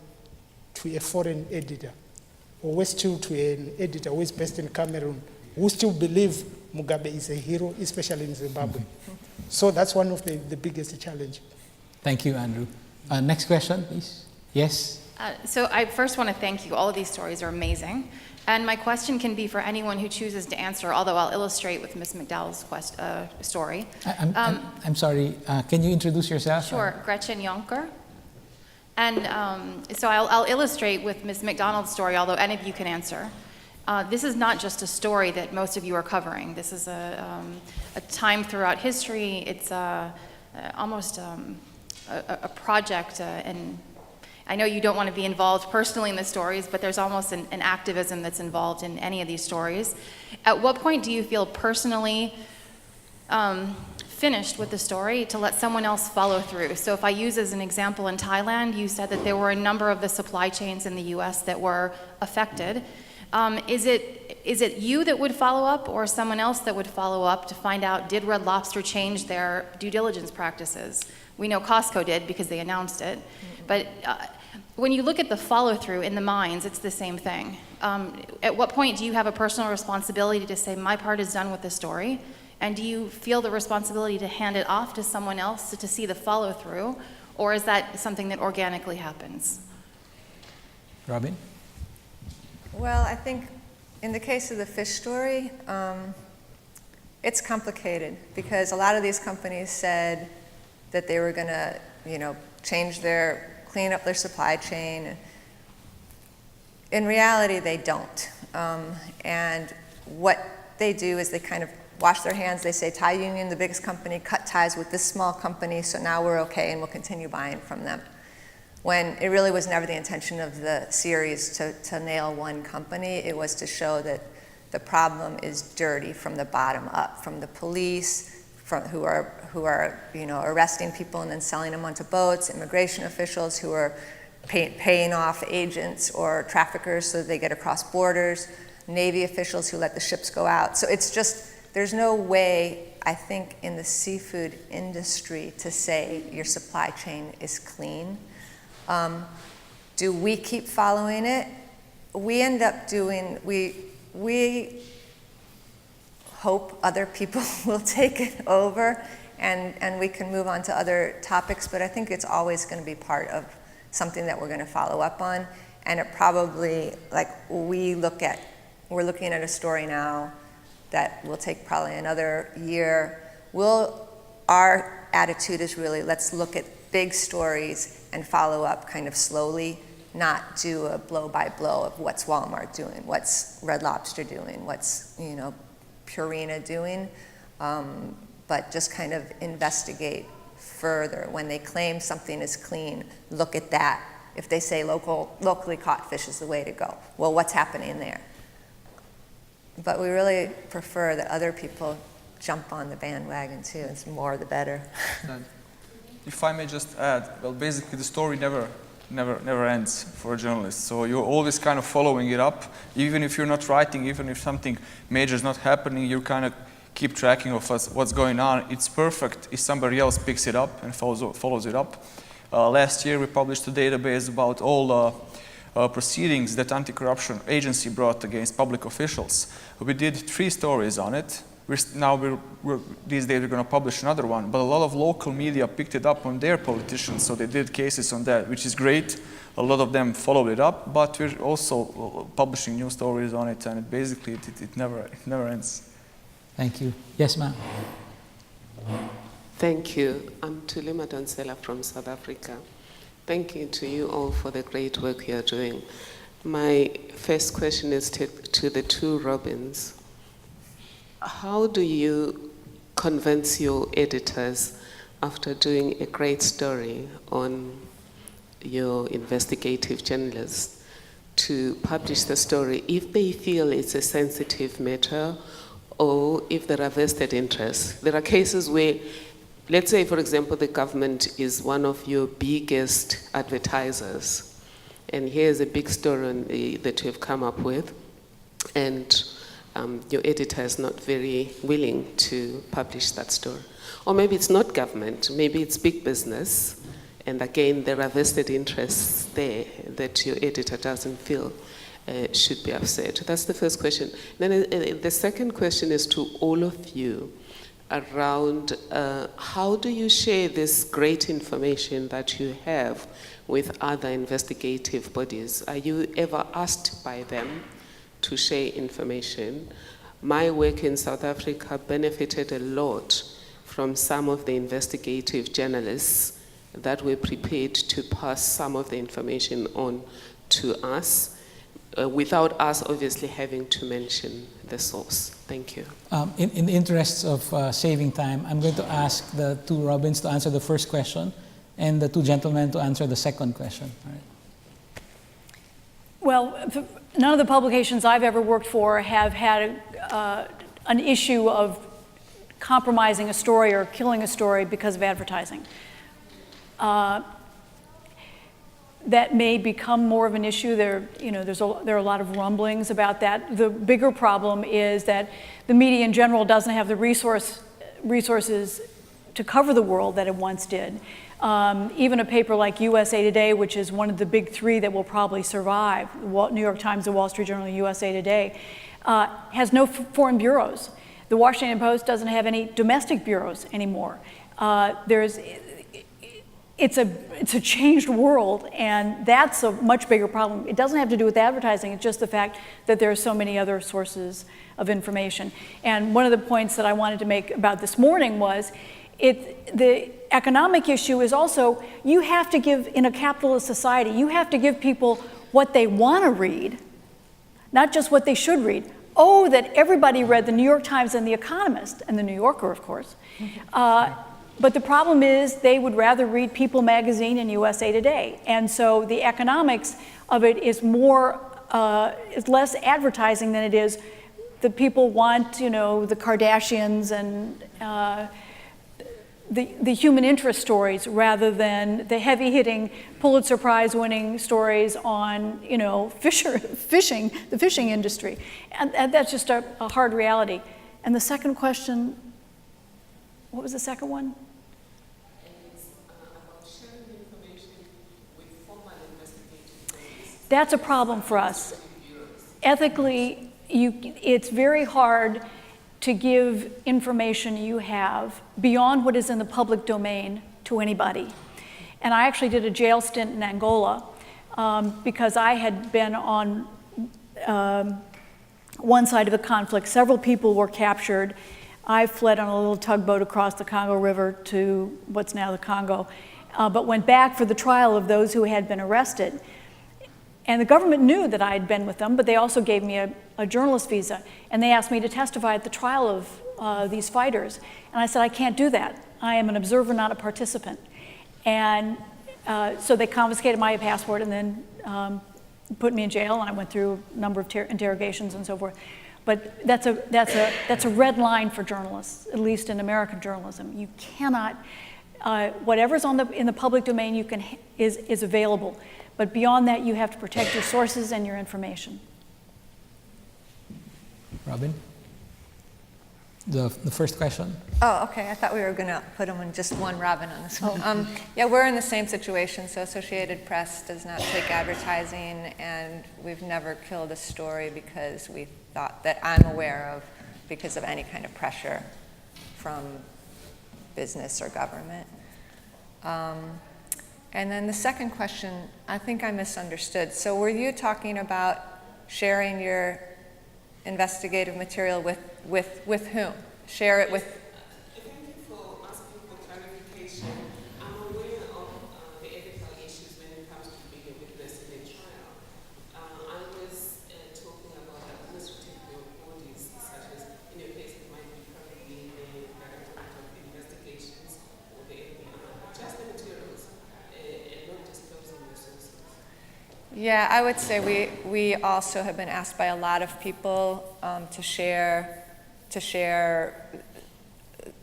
to a foreign editor, or still to an editor who is based in Cameroon, who still believe Mugabe is a hero, especially in Zimbabwe. So that's one of the biggest challenge. Thank you, Andrew. Next question, please. Yes? So I first want to thank you. All of these stories are amazing. And my question can be for anyone who chooses to answer, although I'll illustrate with Ms. McDowell's story. I'm sorry, can you introduce yourself? Sure, Gretchen Jonker. And so I'll illustrate with Ms. McDonald's story, although any of you can answer. This is not just a story that most of you are covering. This is a time throughout history. It's almost a project, and I know you don't want to be involved personally in the stories, but there's almost an activism that's involved in any of these stories. At what point do you feel personally finished with the story to let someone else follow through? So if I use as an example in Thailand, you said that there were a number of the supply chains in the US that were affected. Is it you that would follow up, or someone else that would follow up to find out, did Red Lobster change their due diligence practices? We know Costco did because they announced it. But when you look at the follow-through in the mines, it's the same thing. At what point do you have a personal responsibility to say, my part is done with the story? And do you feel the responsibility to hand it off to someone else to see the follow-through? Or is that something that organically happens? Robin? Well, I think in the case of the fish story, it's complicated because a lot of these companies said that they were going to, clean up their supply chain. In reality, they don't. And what they do is they kind of wash their hands. They say, Thai Union, the biggest company, cut ties with this small company, so now we're okay and we'll continue buying from them. When it really was never the intention of the series to nail one company. It was to show that the problem is dirty from the bottom up, from the police, who are arresting people and then selling them onto boats, immigration officials who are paying off agents or traffickers so that they get across borders, Navy officials who let the ships go out. So it's just, there's no way, I think, in the seafood industry to say your supply chain is clean. Do we keep following it? We end up doing, we hope other people will take it over and we can move on to other topics, but I think it's always going to be part of something that we're going to follow up on. And it probably, we're looking at a story now that will take probably another year. Our attitude is really, let's look at big stories and follow up kind of slowly, not do a blow by blow of what's Walmart doing, what's Red Lobster doing, what's Purina doing, but just kind of investigate further. When they claim something is clean, look at that. If they say locally caught fish is the way to go, well, what's happening there? But we really prefer that other people jump on the bandwagon too. It's more the better. If I may just add, well, basically the story never ends for a journalist. So you're always kind of following it up, even if you're not writing, even if something major is not happening, you kind of keep tracking of what's going on. It's perfect if somebody else picks it up and follows it up. Last year we published a database about all proceedings that anti-corruption agency brought against public officials. We did 3 stories on it. These days we're going to publish another one, but a lot of local media picked it up on their politicians, so they did cases on that, which is great. A lot of them followed it up, but we're also publishing new stories on it, and it never ends. Thank you. Yes, ma'am. Thank you. I'm Tulima Donsela from South Africa. Thank you to you all for the great work you are doing. My first question is to the two Robins. How do you convince your editors after doing a great story on your investigative journalist to publish the story if they feel it's a sensitive matter or if there are vested interests? There are cases where, let's say, for example, the government is one of your biggest advertisers, and here's a big story that you've come up with, and your editor is not very willing to publish that story. Or maybe it's not government, maybe it's big business, and again, there are vested interests there that your editor doesn't feel should be upset. That's the first question. Then the second question is to all of you around how do you share this great information that you have with other investigative bodies? Are you ever asked by them to share information? My work in South Africa benefited a lot from some of the investigative journalists that were prepared to pass some of the information on to us without us obviously having to mention the source. Thank you. In the interests of saving time, I'm going to ask the two Robins to answer the first question and the two gentlemen to answer the second question. All right. Well, none of the publications I've ever worked for have had an issue of compromising a story or killing a story because of advertising. That may become more of an issue. There are a lot of rumblings about that. The bigger problem is that the media in general doesn't have the resources to cover the world that it once did. Even a paper like USA Today, which is one of the big three that will probably survive, the New York Times, the Wall Street Journal, USA Today, has no foreign bureaus. The Washington Post doesn't have any domestic bureaus anymore. It's a changed world, and that's a much bigger problem. It doesn't have to do with advertising, it's just the fact that there are so many other sources of information. And one of the points that I wanted to make about this morning was the economic issue is also, you have to give, in a capitalist society, you have to give people what they want to read, not just what they should read. Oh, that everybody read the New York Times and The Economist, and The New Yorker, of course. But the problem is they would rather read People magazine and USA Today. And so the economics of it is is less advertising than it is the people want, the Kardashians and the human interest stories rather than the heavy-hitting Pulitzer Prize-winning stories on, fishing, the fishing industry. And that's just a hard reality. And the second question, what was the second one? That's a problem for us. Ethically, it's very hard to give information you have beyond what is in the public domain to anybody. And I actually did a jail stint in Angola because I had been on one side of the conflict. Several people were captured. I fled on a little tugboat across the Congo River to what's now the Congo, but went back for the trial of those who had been arrested. And the government knew that I had been with them, but they also gave me a journalist visa. And they asked me to testify at the trial of these fighters. And I said, I can't do that. I am an observer, not a participant. And so they confiscated my passport and then put me in jail, and I went through a number of interrogations and so forth. But that's a red line for journalists, at least in American journalism. You cannot, whatever's in the public domain is available. But beyond that, you have to protect your sources and your information. Robin? The first question? Oh, okay. I thought we were going to put them in just one Robin on this one. Yeah, we're in the same situation. So Associated Press does not take advertising, and we've never killed a story because we thought that I'm aware of because of any kind of pressure from business or government. And then the second question, I think I misunderstood. So were you talking about sharing your investigative material with whom? Share it with? Thank you for Yeah, I would say we also have been asked by a lot of people to share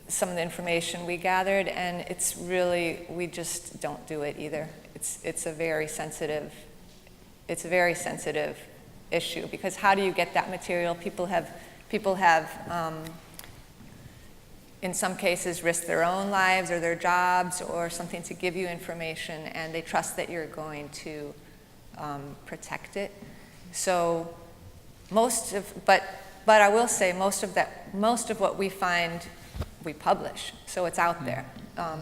some of the information we gathered, and it's really, we just don't do it either. It's a very sensitive issue, because how do you get that material? People have in some cases risked their own lives or their jobs or something to give you information, and they trust that you're going to protect it. So but I will say most of what we find, we publish, so it's out there.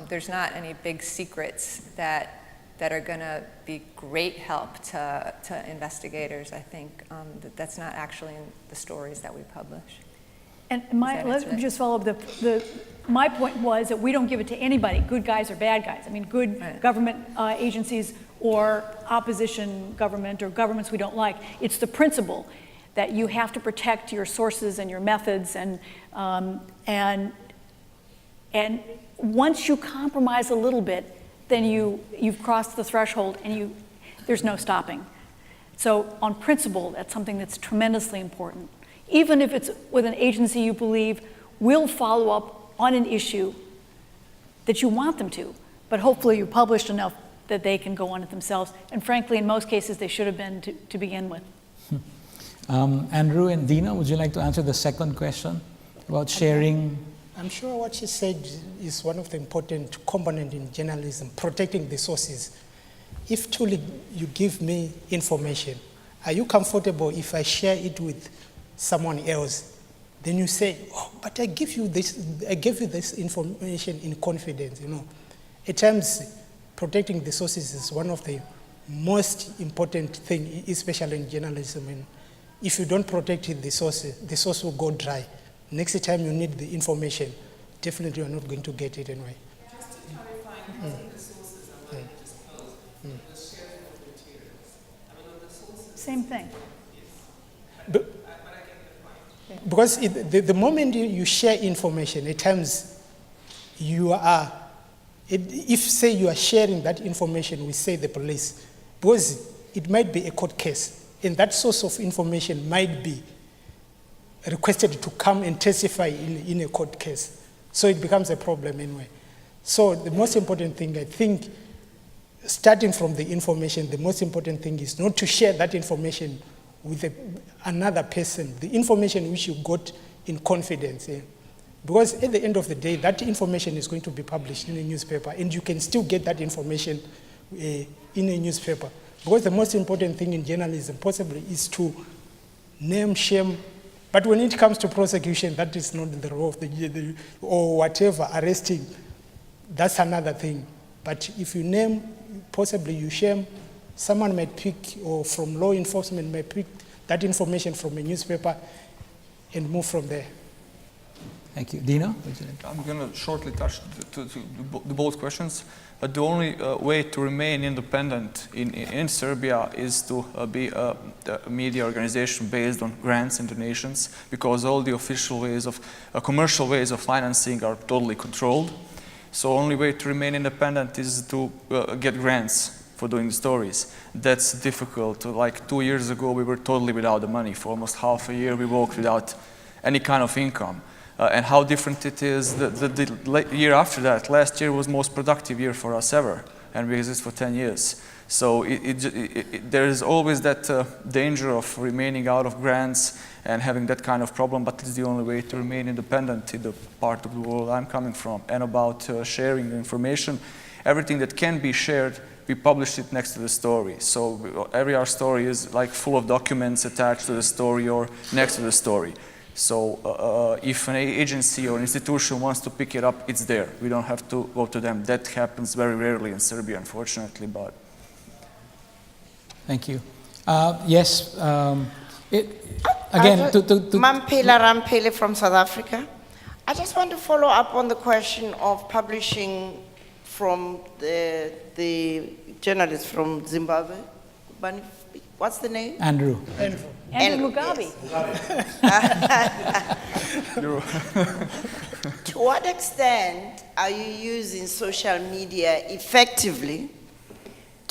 There's not any big secrets that are going to be great help to investigators. I think that's not actually in the stories that we publish. And let me just follow up. My point was that we don't give it to anybody, good guys or bad guys. I mean, good Right. government agencies or opposition government or governments we don't like. It's the principle that you have to protect your sources and your methods, and once you compromise a little bit, then you've crossed the threshold, and there's no stopping. So on principle, that's something that's tremendously important. Even if it's with an agency you believe will follow up on an issue that you want them to, but hopefully you published enough that they can go on it themselves. And frankly, in most cases, they should have been to begin with. Andrew and Dino, would you like to answer the second question about sharing? I'm sure what she said is one of the important components in journalism, protecting the sources. If truly you give me information, are you comfortable if I share it with someone else? Then you say, oh, but I gave you this information in confidence, you know. At times, protecting the sources is one of the most important things, especially in journalism. And if you don't protect the source will go dry. Next time you need the information, definitely you're not going to get it anyway. Just to clarify, I think the sources are not disclosed. The sharing of materials. I mean, on the sources. Same thing. But I get the point. Because the moment you share information, at times you are, if say you are sharing that information with, say, the police, because it might be a court case, and that source of information might be requested to come and testify in a court case. So it becomes a problem anyway. So the most important thing, I think, starting from the information, the most important thing is not to share that information with another person, the information which you got in confidence. Because at the end of the day, that information is going to be published in a newspaper, and you can still get that information in a newspaper. Because the most important thing in journalism possibly is to name, shame, but when it comes to prosecution, that is not the role of the or whatever, arresting, that's another thing. But if you name, possibly you shame, someone might pick, or from law enforcement might pick that information from a newspaper and move from there. Thank you. Dino? I'm going to shortly touch to both questions. The only way to remain independent in Serbia is to be a media organization based on grants and donations, because all the official ways of, commercial ways of financing are totally controlled. So only way to remain independent is to get grants for doing the stories. That's difficult. Like 2 years ago, we were totally without the money. For almost half a year, we worked without any kind of income. And how different it is the year after that. Last year was the most productive year for us ever, and we exist for 10 years. So there is always that danger of remaining out of grants and having that kind of problem, but it's the only way to remain independent in the part of the world I'm coming from. And about sharing the information, everything that can be shared, we publish it next to the story. So our story is like full of documents attached to the story or next to the story. So if an agency or institution wants to pick it up, it's there. We don't have to go to them. That happens very rarely in Serbia, unfortunately. But thank you. Yes. Again, Mampela Rampele from South Africa. I just want to follow up on the question of publishing from the journalist from Zimbabwe. What's the name? Andrew. Andrew Mugabe. To what extent are you using social media effectively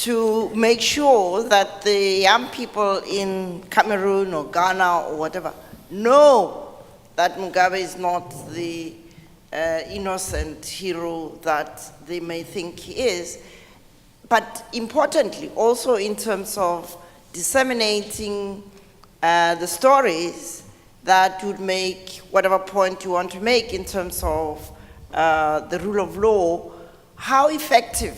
to make sure that the young people in Cameroon or Ghana or whatever know that Mugabe is not the innocent hero that they may think he is. But importantly, also in terms of disseminating the stories that would make whatever point you want to make in terms of the rule of law, how effectively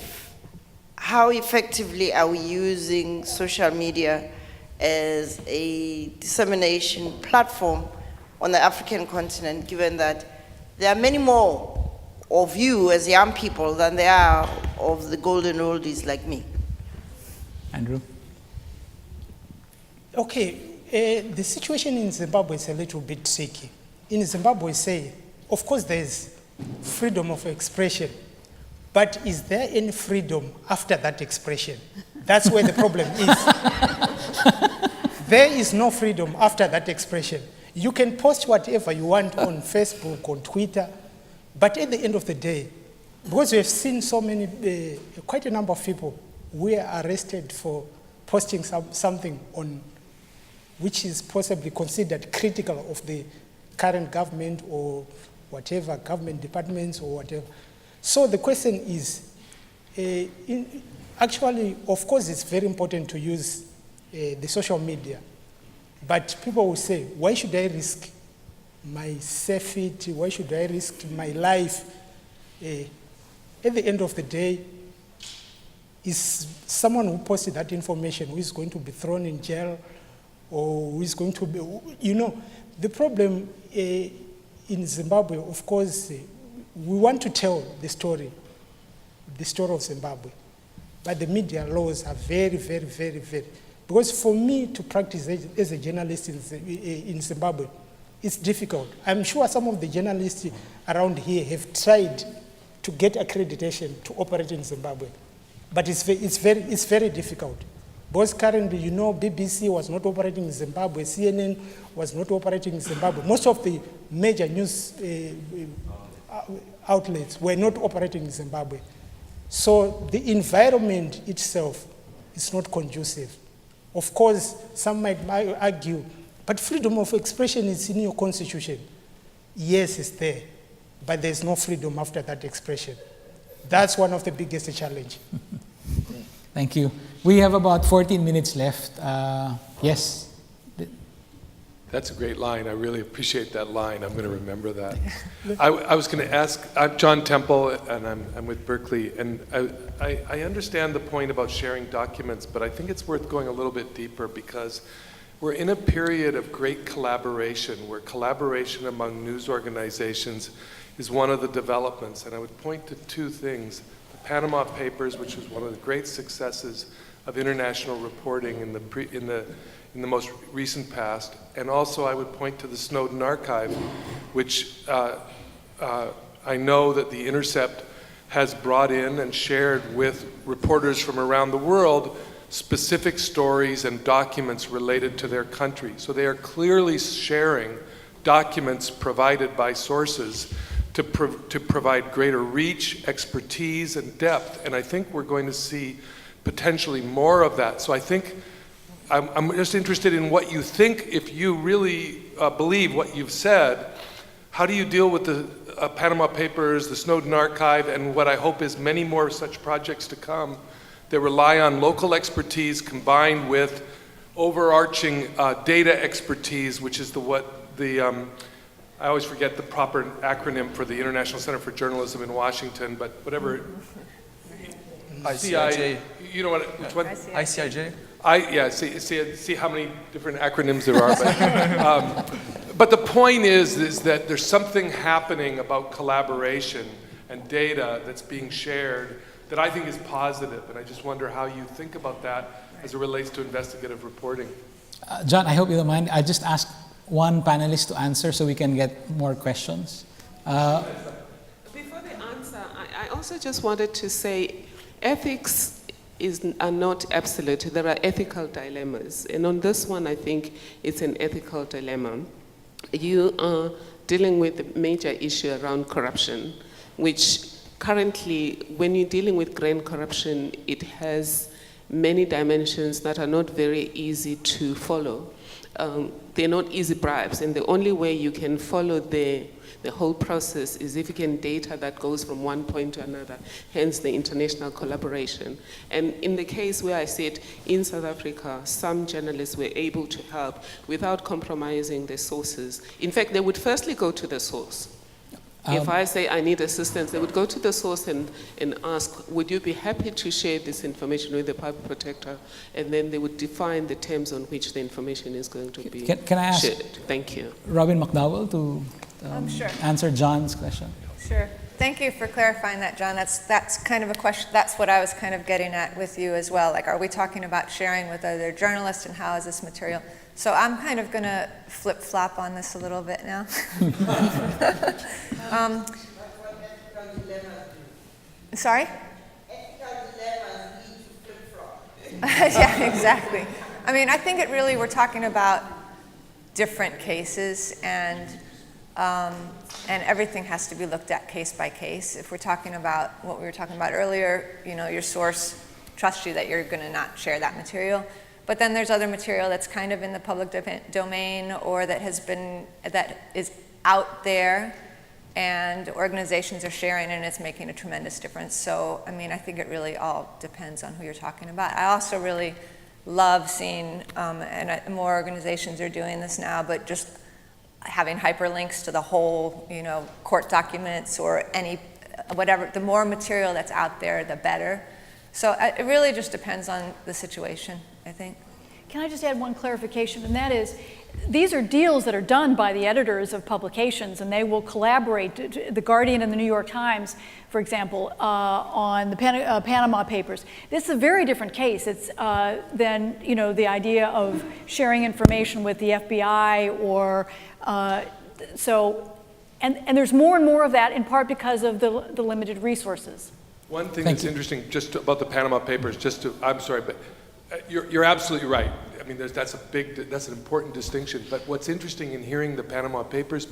are we using social media as a dissemination platform on the African continent, given that there are many more of you as young people than there are of the golden oldies like me? Andrew? Okay, the situation in Zimbabwe is a little bit tricky. In Zimbabwe, of course there's freedom of expression, but is there any freedom after that expression? That's where the problem is. There is no freedom after that expression. You can post whatever you want on Facebook, on Twitter, but at the end of the day, because we have seen so many, quite a number of people were arrested for posting something on which is possibly considered critical of the current government or whatever, government departments or whatever. So the question is, actually, of course, it's very important to use the social media, but people will say, why should I risk my safety? Why should I risk my life? At the end of the day, is someone who posted that information who is going to be thrown in jail or who is going to be, the problem in Zimbabwe, of course, we want to tell the story of Zimbabwe, but the media laws are very, very, very, very, because for me to practice as a journalist in Zimbabwe, it's difficult. I'm sure some of the journalists around here have tried to get accreditation to operate in Zimbabwe, but it's very difficult. Because currently, BBC was not operating in Zimbabwe, CNN was not operating in Zimbabwe. Most of the major news outlets were not operating in Zimbabwe. So the environment itself is not conducive. Of course, some might argue, but freedom of expression is in your constitution. Yes, it's there, but there's no freedom after that expression. That's one of the biggest challenges. Thank you. We have about 14 minutes left. Yes? That's a great line. I really appreciate that line. I'm going to remember that. I was going to ask, I'm John Temple, and I'm with Berkeley, and I understand the point about sharing documents, but I think it's worth going a little bit deeper because we're in a period of great collaboration, where collaboration among news organizations is one of the developments, and I would point to two things. The Panama Papers, which was one of the great successes of international reporting in the most recent past, and also I would point to the Snowden Archive, which I know that The Intercept has brought in and shared with reporters from around the world specific stories and documents related to their country. So they are clearly sharing documents provided by sources to provide greater reach, expertise, and depth. And I think we're going to see potentially more of that. So I think I'm just interested in what you think. If you really believe what you've said, how do you deal with the Panama Papers, the Snowden Archive, and what I hope is many more such projects to come that rely on local expertise combined with overarching data expertise, which is I always forget the proper acronym for the International Center for Journalism in Washington, but whatever. ICIJ. You know what? Which one? ICIJ. See how many different acronyms there are. But the point is that there's something happening about collaboration and data that's being shared that I think is positive, and I just wonder how you think about that as it relates to investigative reporting. John, I hope you don't mind. I just asked one panelist to answer so we can get more questions. Before the answer, I also just wanted to say ethics are not absolute. There are ethical dilemmas. And on this one, I think it's an ethical dilemma. You are dealing with a major issue around corruption, which currently, when you're dealing with grand corruption, it has many dimensions that are not very easy to follow. They're not easy bribes, and the only way you can follow the whole process is if you can data that goes from one point to another, hence the international collaboration. And in the case where I said in South Africa, some journalists were able to help without compromising the sources. In fact, they would firstly go to the source. If I say I need assistance, they would go to the source and ask, would you be happy to share this information with the public protector? And then they would define the terms on which the information is going to be Can I ask shared. Thank you. Robin McDowell to Sure. answer John's question? Sure. Thank you for clarifying that, John. That's kind of a question. That's what I was kind of getting at with you as well. Like, are we talking about sharing with other journalists, and how is this material? So I'm kind of going to flip-flop on this a little bit now. Sorry? Yeah, exactly. I mean, I think we're talking about different cases, and everything has to be looked at case by case. If we're talking about what we were talking about earlier, your source trusts you that you're going to not share that material. But then there's other material that's kind of in the public domain, or that is out there, and organizations are sharing, and it's making a tremendous difference. So, I mean, I think it really all depends on who you're talking about. I also really love seeing, and more organizations are doing this now, but just having hyperlinks to the whole, court documents or whatever. The more material that's out there, the better. So it really just depends on the situation, I think. Can I just add one clarification, and that is, these are deals that are done by the editors of publications, and they will collaborate. The Guardian and the New York Times, for example, on the Panama Papers. This is a very different case. It's than the idea of sharing information with the FBI or and there's more and more of that, in part because of the limited resources. One thing that's interesting just about the Panama Papers, I'm sorry, but you're absolutely right. I mean, that's an important distinction. But what's interesting in hearing the Panama Papers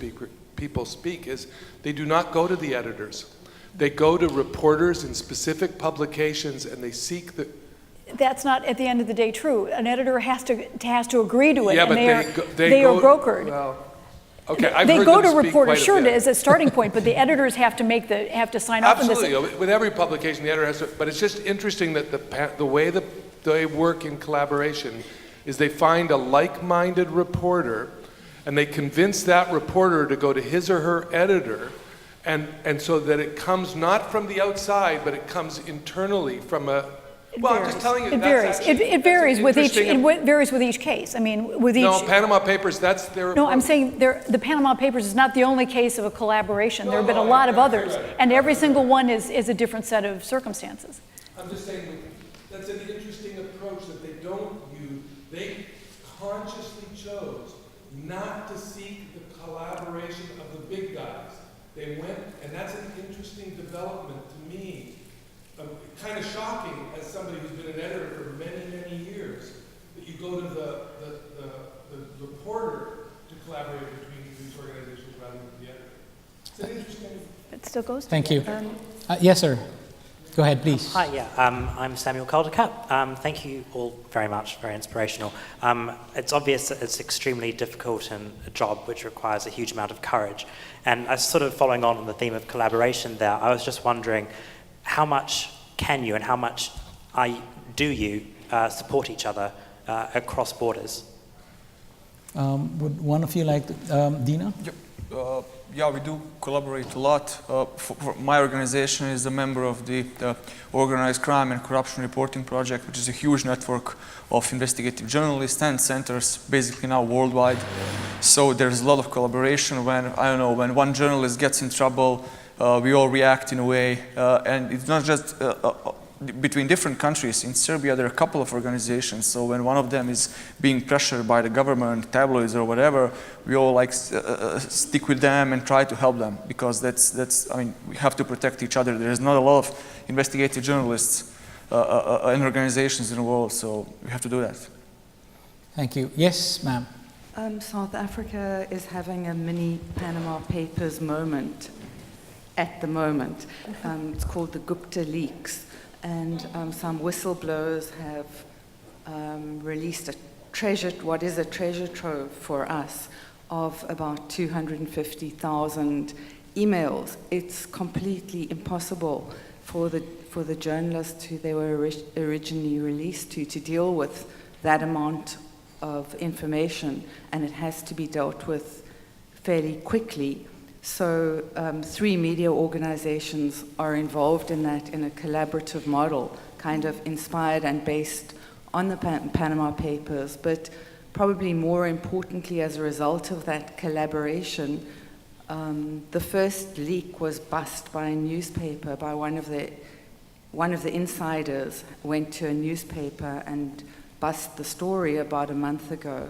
people speak is they do not go to the editors. They go to reporters in specific publications, and they seek the. That's not at the end of the day true. An editor has to agree to it, yeah, and but they are brokered. Well, okay, they go to reporters, sure, as a starting point, but the editors have to sign off on this. Absolutely, with every publication, the editor has to. But it's just interesting that the way they work in collaboration is they find a like-minded reporter, and they convince that reporter to go to his or her editor, and so that it comes not from the outside, but it comes internally from a. Well, I'm just telling you. It varies. It varies with each. It varies with each case. I mean, with each. No, Panama Papers. That's their. No, I'm saying the Panama Papers is not the only case of a collaboration. There have been a lot of others, and every single one is a different set of circumstances. I'm just saying that's an interesting approach that they don't use. They consciously chose not to seek the collaboration of the big guys. They went, and that's an interesting development to me. Kind of shocking as somebody who's been an editor for many, many years, that you go to the reporter to collaborate between these organizations rather than the editor. It's an interesting. It still goes. Thank you. Yes, sir. Go ahead, please. Hi, yeah. I'm Samuel Caldecott. Thank you all very much. Very inspirational. It's obvious that it's extremely difficult and a job which requires a huge amount of courage. And sort of following on the theme of collaboration there, I was just wondering, how much can you and how much do you support each other across borders? Would one of you like to, Dino? Yeah, we do collaborate a lot. My organization is a member of the Organized Crime and Corruption Reporting Project, which is a huge network of investigative journalists and centers, basically now worldwide. So there's a lot of collaboration. When one journalist gets in trouble, we all react in a way, and it's not just between different countries. In Serbia, there are a couple of organizations, so when one of them is being pressured by the government, tabloids or whatever, we all stick with them and try to help them, because we have to protect each other. There's not a lot of investigative journalists and organizations in the world, so we have to do that. Thank you. Yes, ma'am. South Africa is having a mini Panama Papers moment at the moment. It's called the Gupta leaks. and some whistleblowers have released what is a treasure trove for us of about 250,000 emails. It's completely impossible for the journalists who they were originally released to deal with that amount of information, and it has to be dealt with fairly quickly. So 3 media organizations are involved in that in a collaborative model, kind of inspired and based on the Panama Papers, but probably more importantly, as a result of that collaboration, the first leak was bust by a newspaper, by one of the insiders went to a newspaper and bust the story about a month ago.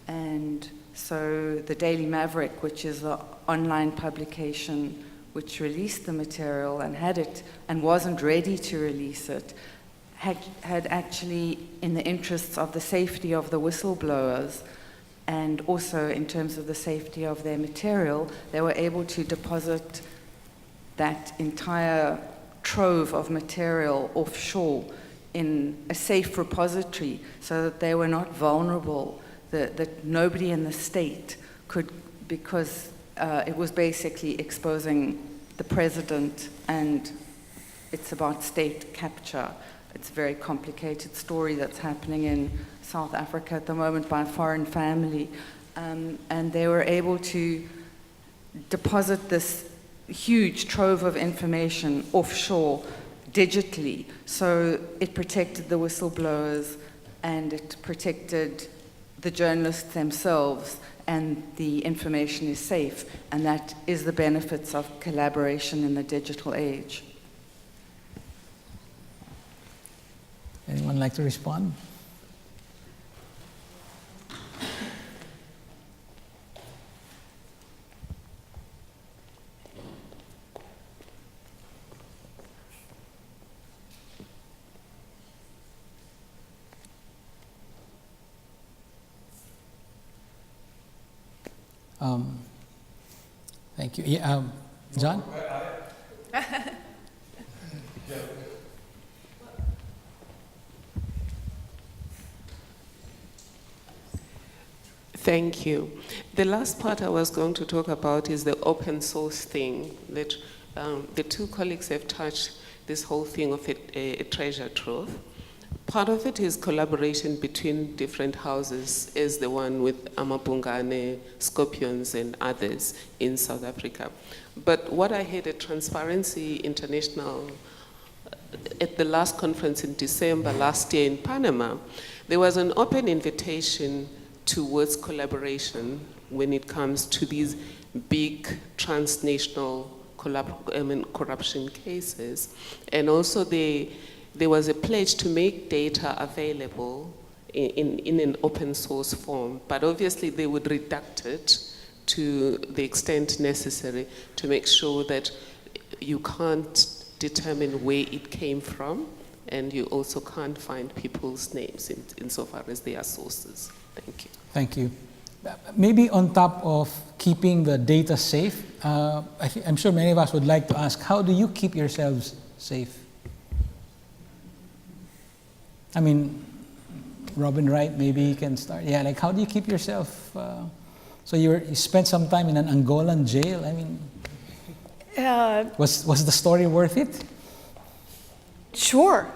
And so the Daily Maverick, which is the online publication which released the material and had it and wasn't ready to release it, had actually, in the interests of the safety of the whistleblowers and also in terms of the safety of their material, they were able to deposit that entire trove of material offshore in a safe repository so that they were not vulnerable, that nobody in the state could, because it was basically exposing the president, and it's about state capture. It's a very complicated story that's happening in South Africa at the moment by a foreign family. And they were able to deposit this huge trove of information offshore digitally. So it protected the whistleblowers and it protected the journalists themselves, and the information is safe. And that is the benefits of collaboration in the digital age. Anyone like to respond? Thank you. Yeah, John? Thank you. The last part I was going to talk about is the open source thing that the two colleagues have touched, this whole thing of a treasure trove. Part of it is collaboration between different houses, as the one with Mambondiyani, Scorpions, and others in South Africa. But what I heard at Transparency International at the last conference in December last year in Panama, there was an open invitation towards collaboration when it comes to these big transnational corruption cases. And also there was a pledge to make data available in an open source form, but obviously they would redact it to the extent necessary to make sure that you can't determine where it came from, and you also can't find people's names insofar as they are sources. Thank you. Thank you. Maybe on top of keeping the data safe, I'm sure many of us would like to ask, how do you keep yourselves safe? I mean, Robin Wright, maybe you can start. Yeah, like how do you keep yourself? So you spent some time in an Angolan jail. I mean, was the story worth it? Sure.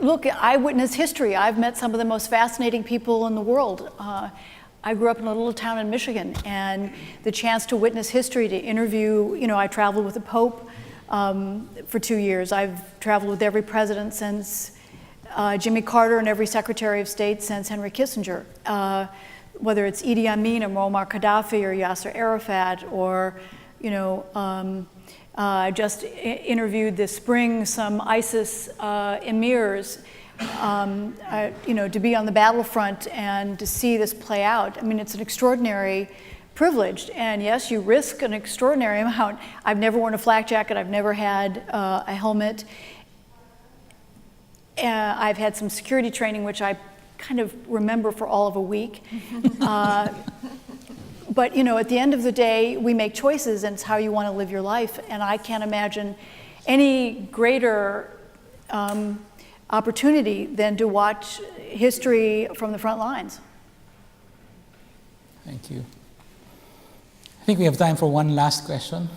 Look, eyewitness history. I've met some of the most fascinating people in the world. I grew up in a little town in Michigan, and the chance to witness history, to interview, I traveled with the Pope for 2 years. I've traveled with every president since Jimmy Carter and every Secretary of State since Henry Kissinger. Whether it's Idi Amin or Muammar Gaddafi or Yasser Arafat or, I just interviewed this spring some ISIS emirs, to be on the battlefront and to see this play out. I mean, it's an extraordinary privilege. And yes, you risk an extraordinary amount. I've never worn a flak jacket. I've never had a helmet. I've had some security training, which I kind of remember for all of a week. But, at the end of the day, we make choices, and it's how you want to live your life. And I can't imagine any greater opportunity than to watch history from the front lines. Thank you. I think we have time for one last question.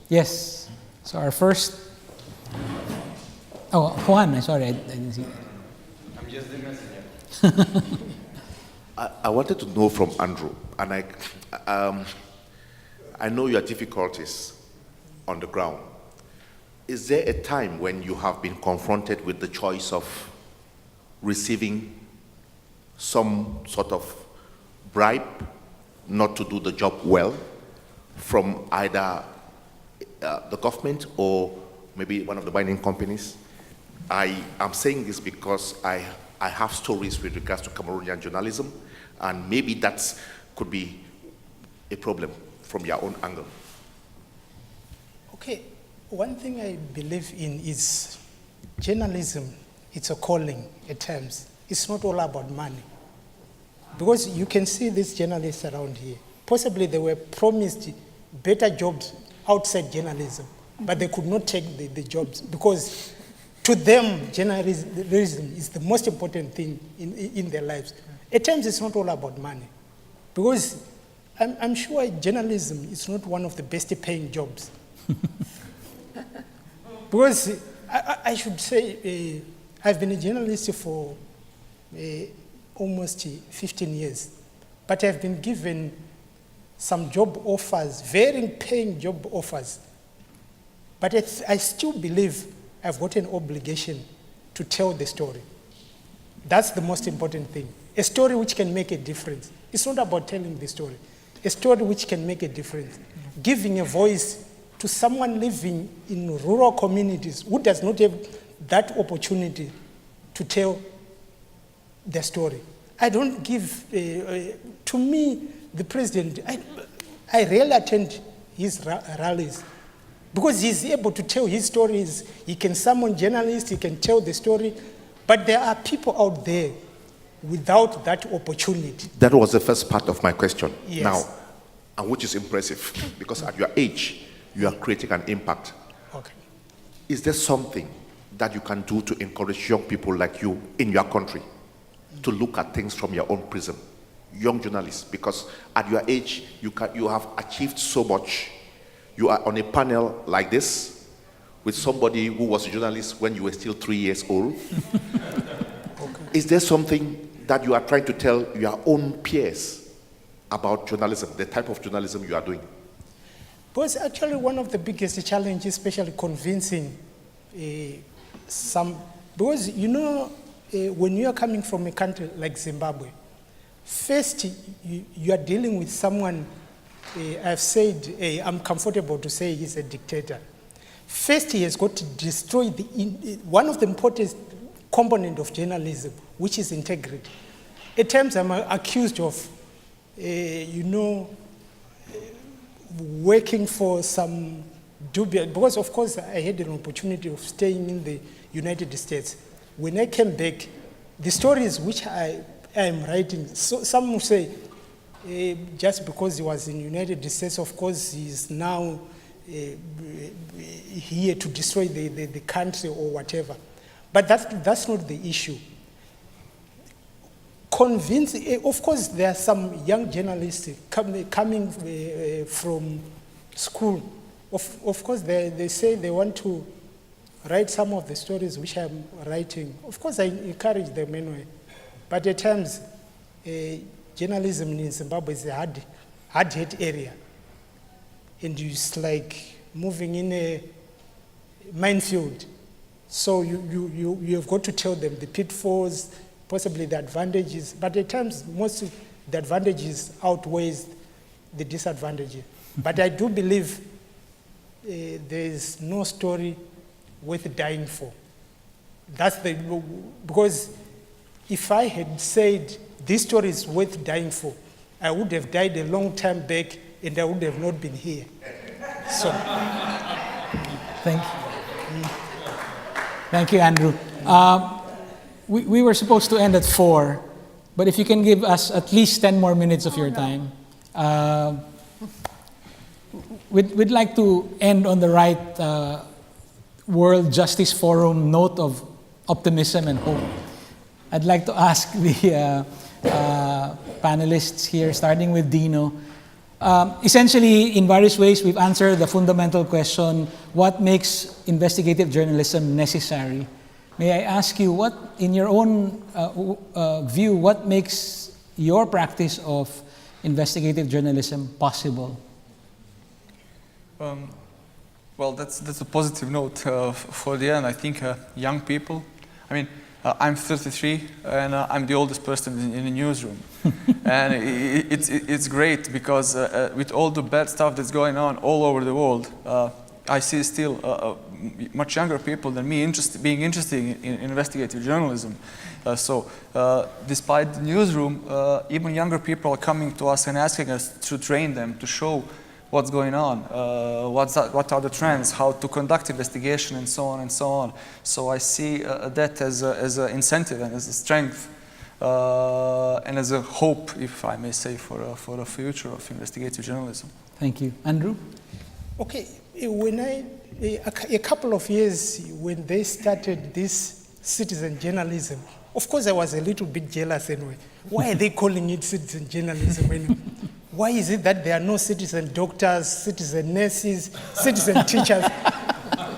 Yes. So our first. Oh, Juan. Sorry, I didn't see that. I'm just the messenger. I wanted to know from Andrew, and I know your difficulties on the ground. Is there a time when you have been confronted with the choice of receiving some sort of bribe not to do the job well from either the government or maybe one of the mining companies? I am saying this because I have stories with regards to Cameroonian journalism, and maybe that could be a problem from your own angle. Okay, one thing I believe in is journalism. It's a calling at times. It's not all about money. Because you can see these journalists around here. Possibly they were promised better jobs outside journalism, but they could not take the jobs because to them, journalism is the most important thing in their lives. At times, it's not all about money. Because I'm sure journalism is not one of the best paying jobs. Because I should say, I've been a journalist for almost 15 years, but I've been given some job offers, very paying job offers. But I still believe I've got an obligation to tell the story. That's the most important thing. A story which can make a difference. It's not about telling the story. A story which can make a difference. Giving a voice to someone living in rural communities who does not have that opportunity to tell their story. I don't give, to me, the president, I rarely attend his rallies because he's able to tell his stories. He can summon journalists, he can tell the story, but there are people out there without that opportunity. That was the first part of my question. Yes. Now, and which is impressive, because at your age, you are creating an impact. Okay. Is there something that you can do to encourage young people like you in your country to look at things from your own prism? Young journalists, because at your age, you have achieved so much. You are on a panel like this with somebody who was a journalist when you were still 3 years old. Okay. Is there something that you are trying to tell your own peers about journalism, the type of journalism you are doing? Because actually one of the biggest challenges, especially convincing some, because you know, when you are coming from a country like Zimbabwe, first you are dealing with someone, I've said, I'm comfortable to say he's a dictator. First, he has got to destroy one of the important components of journalism, which is integrity. At times I'm accused of, working for some dubious, because of course I had an opportunity of staying in the United States. When I came back, the stories which I am writing, so some will say, just because he was in the United States, of course he's now here to destroy the country or whatever. But that's not the issue. Of course, there are some young journalists coming from school. Of course, they say they want to write some of the stories which I'm writing. Of course, I encourage them anyway. But at times, journalism in Zimbabwe is a hard-hit area. And it's like moving in a minefield. So you have got to tell them the pitfalls, possibly the advantages, but at times most of the advantages outweighs the disadvantages. But I do believe there is no story worth dying for. Because if I had said this story is worth dying for, I would have died a long time back and I would have not been here. So, Thank you, Andrew. We were supposed to end at 4, but if you can give us at least 10 more minutes of your time. We'd like to end on the right World Justice Forum note of optimism and hope, I'd like to ask the panelists here, starting with Dino. Essentially, in various ways, we've answered the fundamental question, what makes investigative journalism necessary? May I ask you, what, in your own view, what makes your practice of investigative journalism possible? Well, that's a positive note for the end. I think young people, I mean, I'm 33 and I'm the oldest person in the newsroom. And it's great because with all the bad stuff that's going on all over the world, I see still much younger people than me being interested in investigative journalism. So despite the newsroom, even younger people are coming to us and asking us to train them, to show what's going on, what are the trends, how to conduct investigation, and so on and so on. So I see that as an incentive and as a strength and as a hope, if I may say, for the future of investigative journalism. Thank you. Andrew? Okay, when a couple of years when they started this citizen journalism, of course I was a little bit jealous anyway. Why are they calling it citizen journalism anyway? Why is it that there are no citizen doctors, citizen nurses, citizen teachers?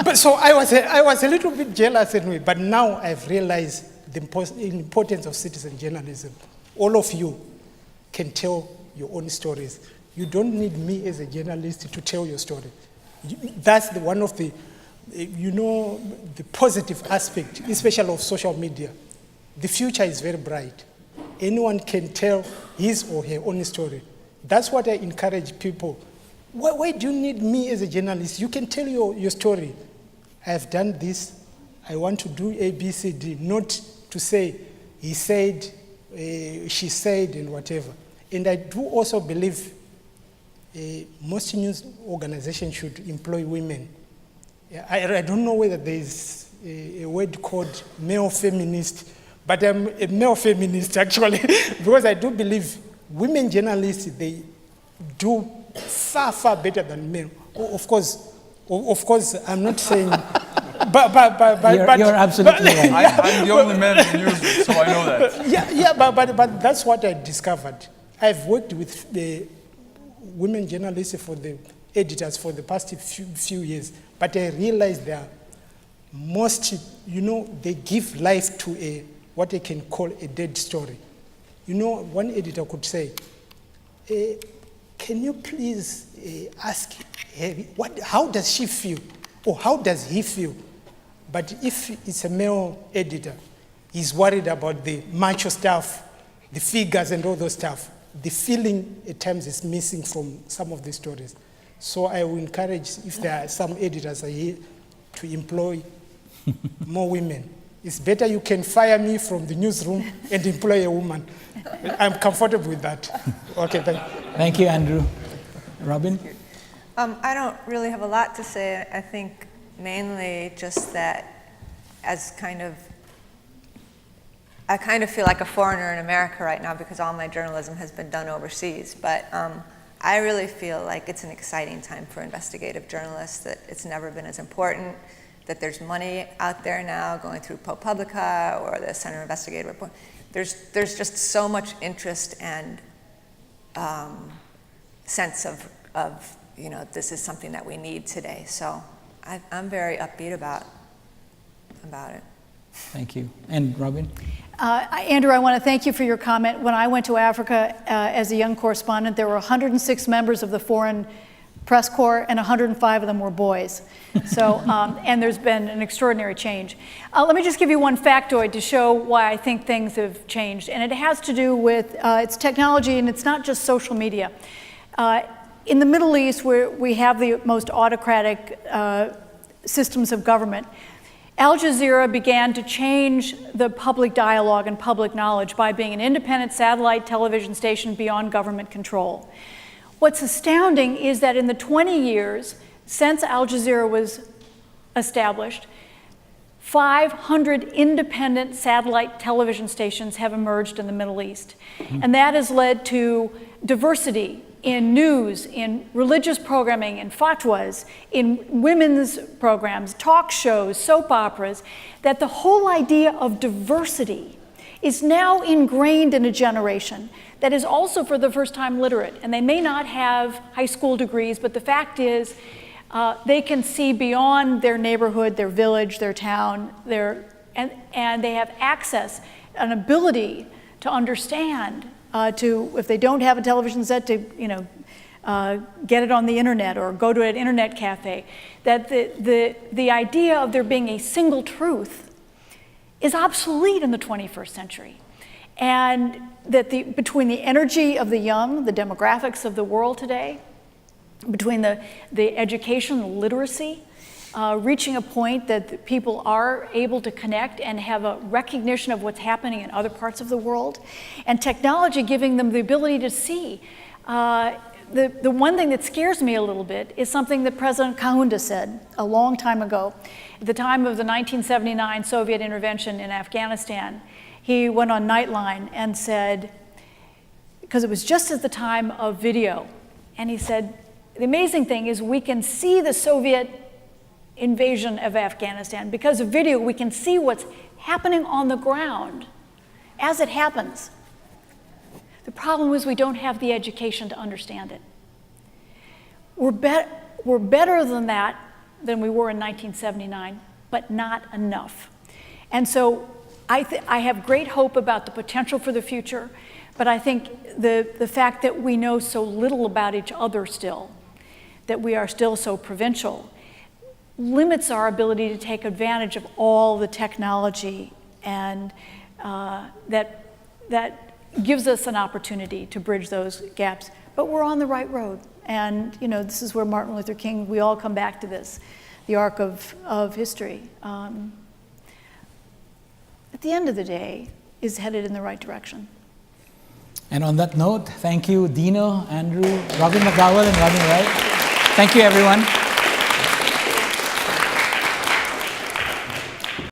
But so I was a little bit jealous anyway, but now I've realized the importance of citizen journalism. All of you can tell your own stories. You don't need me as a journalist to tell your story. That's one of the, the positive aspect, especially of social media. The future is very bright. Anyone can tell his or her own story. That's what I encourage people. Why do you need me as a journalist? You can tell your story. I have done this. I want to do A, B, C, D. Not to say, he said, she said, and whatever. And I do also believe most news organizations should employ women. I don't know whether there is a word called male feminist, but I'm a male feminist actually, because I do believe women journalists, they do far, far better than men. Of course, I'm not saying, but you're absolutely right. I'm the only man in the news, so I know that. But that's what I discovered. I've worked with the women journalists for the editors for the past few years, but I realized they are most, they give life to what I can call a dead story. One editor could say, can you please ask her, how does she feel? Or how does he feel? But if it's a male editor, he's worried about the macho stuff, the figures and all those stuff. The feeling at times is missing from some of the stories. So I will encourage, if there are some editors here, to employ more women. It's better you can fire me from the newsroom and employ a woman. I'm comfortable with that. Okay, thank you. Thank you, Andrew. Robin? I don't really have a lot to say. I think mainly just that I kind of feel like a foreigner in America right now because all my journalism has been done overseas. But I really feel like it's an exciting time for investigative journalists, that it's never been as important, that there's money out there now going through ProPublica or the Center of Investigative Report. There's just so much interest and sense of this is something that we need today. So I'm very upbeat about it. Thank you. And Robin? Andrew, I want to thank you for your comment. When I went to Africa as a young correspondent, there were 106 members of the Foreign Press Corps, and 105 of them were boys. So, and there's been an extraordinary change. Let me just give you one factoid to show why I think things have changed. And it has to do with its technology, and it's not just social media. In the Middle East, where we have the most autocratic systems of government, Al Jazeera began to change the public dialogue and public knowledge by being an independent satellite television station beyond government control. What's astounding is that in the 20 years since Al Jazeera was established, 500 independent satellite television stations have emerged in the Middle East. And that has led to diversity in news, in religious programming, in fatwas, in women's programs, talk shows, soap operas, that the whole idea of diversity is now ingrained in a generation that is also for the first time literate. And they may not have high school degrees, but the fact is they can see beyond their neighborhood, their village, their town, and they have access, an ability to understand, if they don't have a television set, to get it on the internet or go to an internet cafe. That the idea of there being a single truth is obsolete in the 21st century. And that between the energy of the young, the demographics of the world today, between the education, the literacy, reaching a point that people are able to connect and have a recognition of what's happening in other parts of the world, and technology giving them the ability to see. The one thing that scares me a little bit is something that President Kaunda said a long time ago. At the time of the 1979 Soviet intervention in Afghanistan, he went on Nightline and said, because it was just at the time of video, and he said, the amazing thing is we can see the Soviet invasion of Afghanistan. Because of video, we can see what's happening on the ground as it happens. The problem is we don't have the education to understand it. We're better than that than we were in 1979, but not enough. And so I have great hope about the potential for the future, but I think the fact that we know so little about each other still, that we are still so provincial, limits our ability to take advantage of all the technology, and that gives us an opportunity to bridge those gaps. But we're on the right road. And this is where Martin Luther King, we all come back to this, the arc of history. At the end of the day, is headed in the right direction. And on that note, thank you, Dino, Andrew, Robin McDowell, and Robin Wright. Thank you, everyone.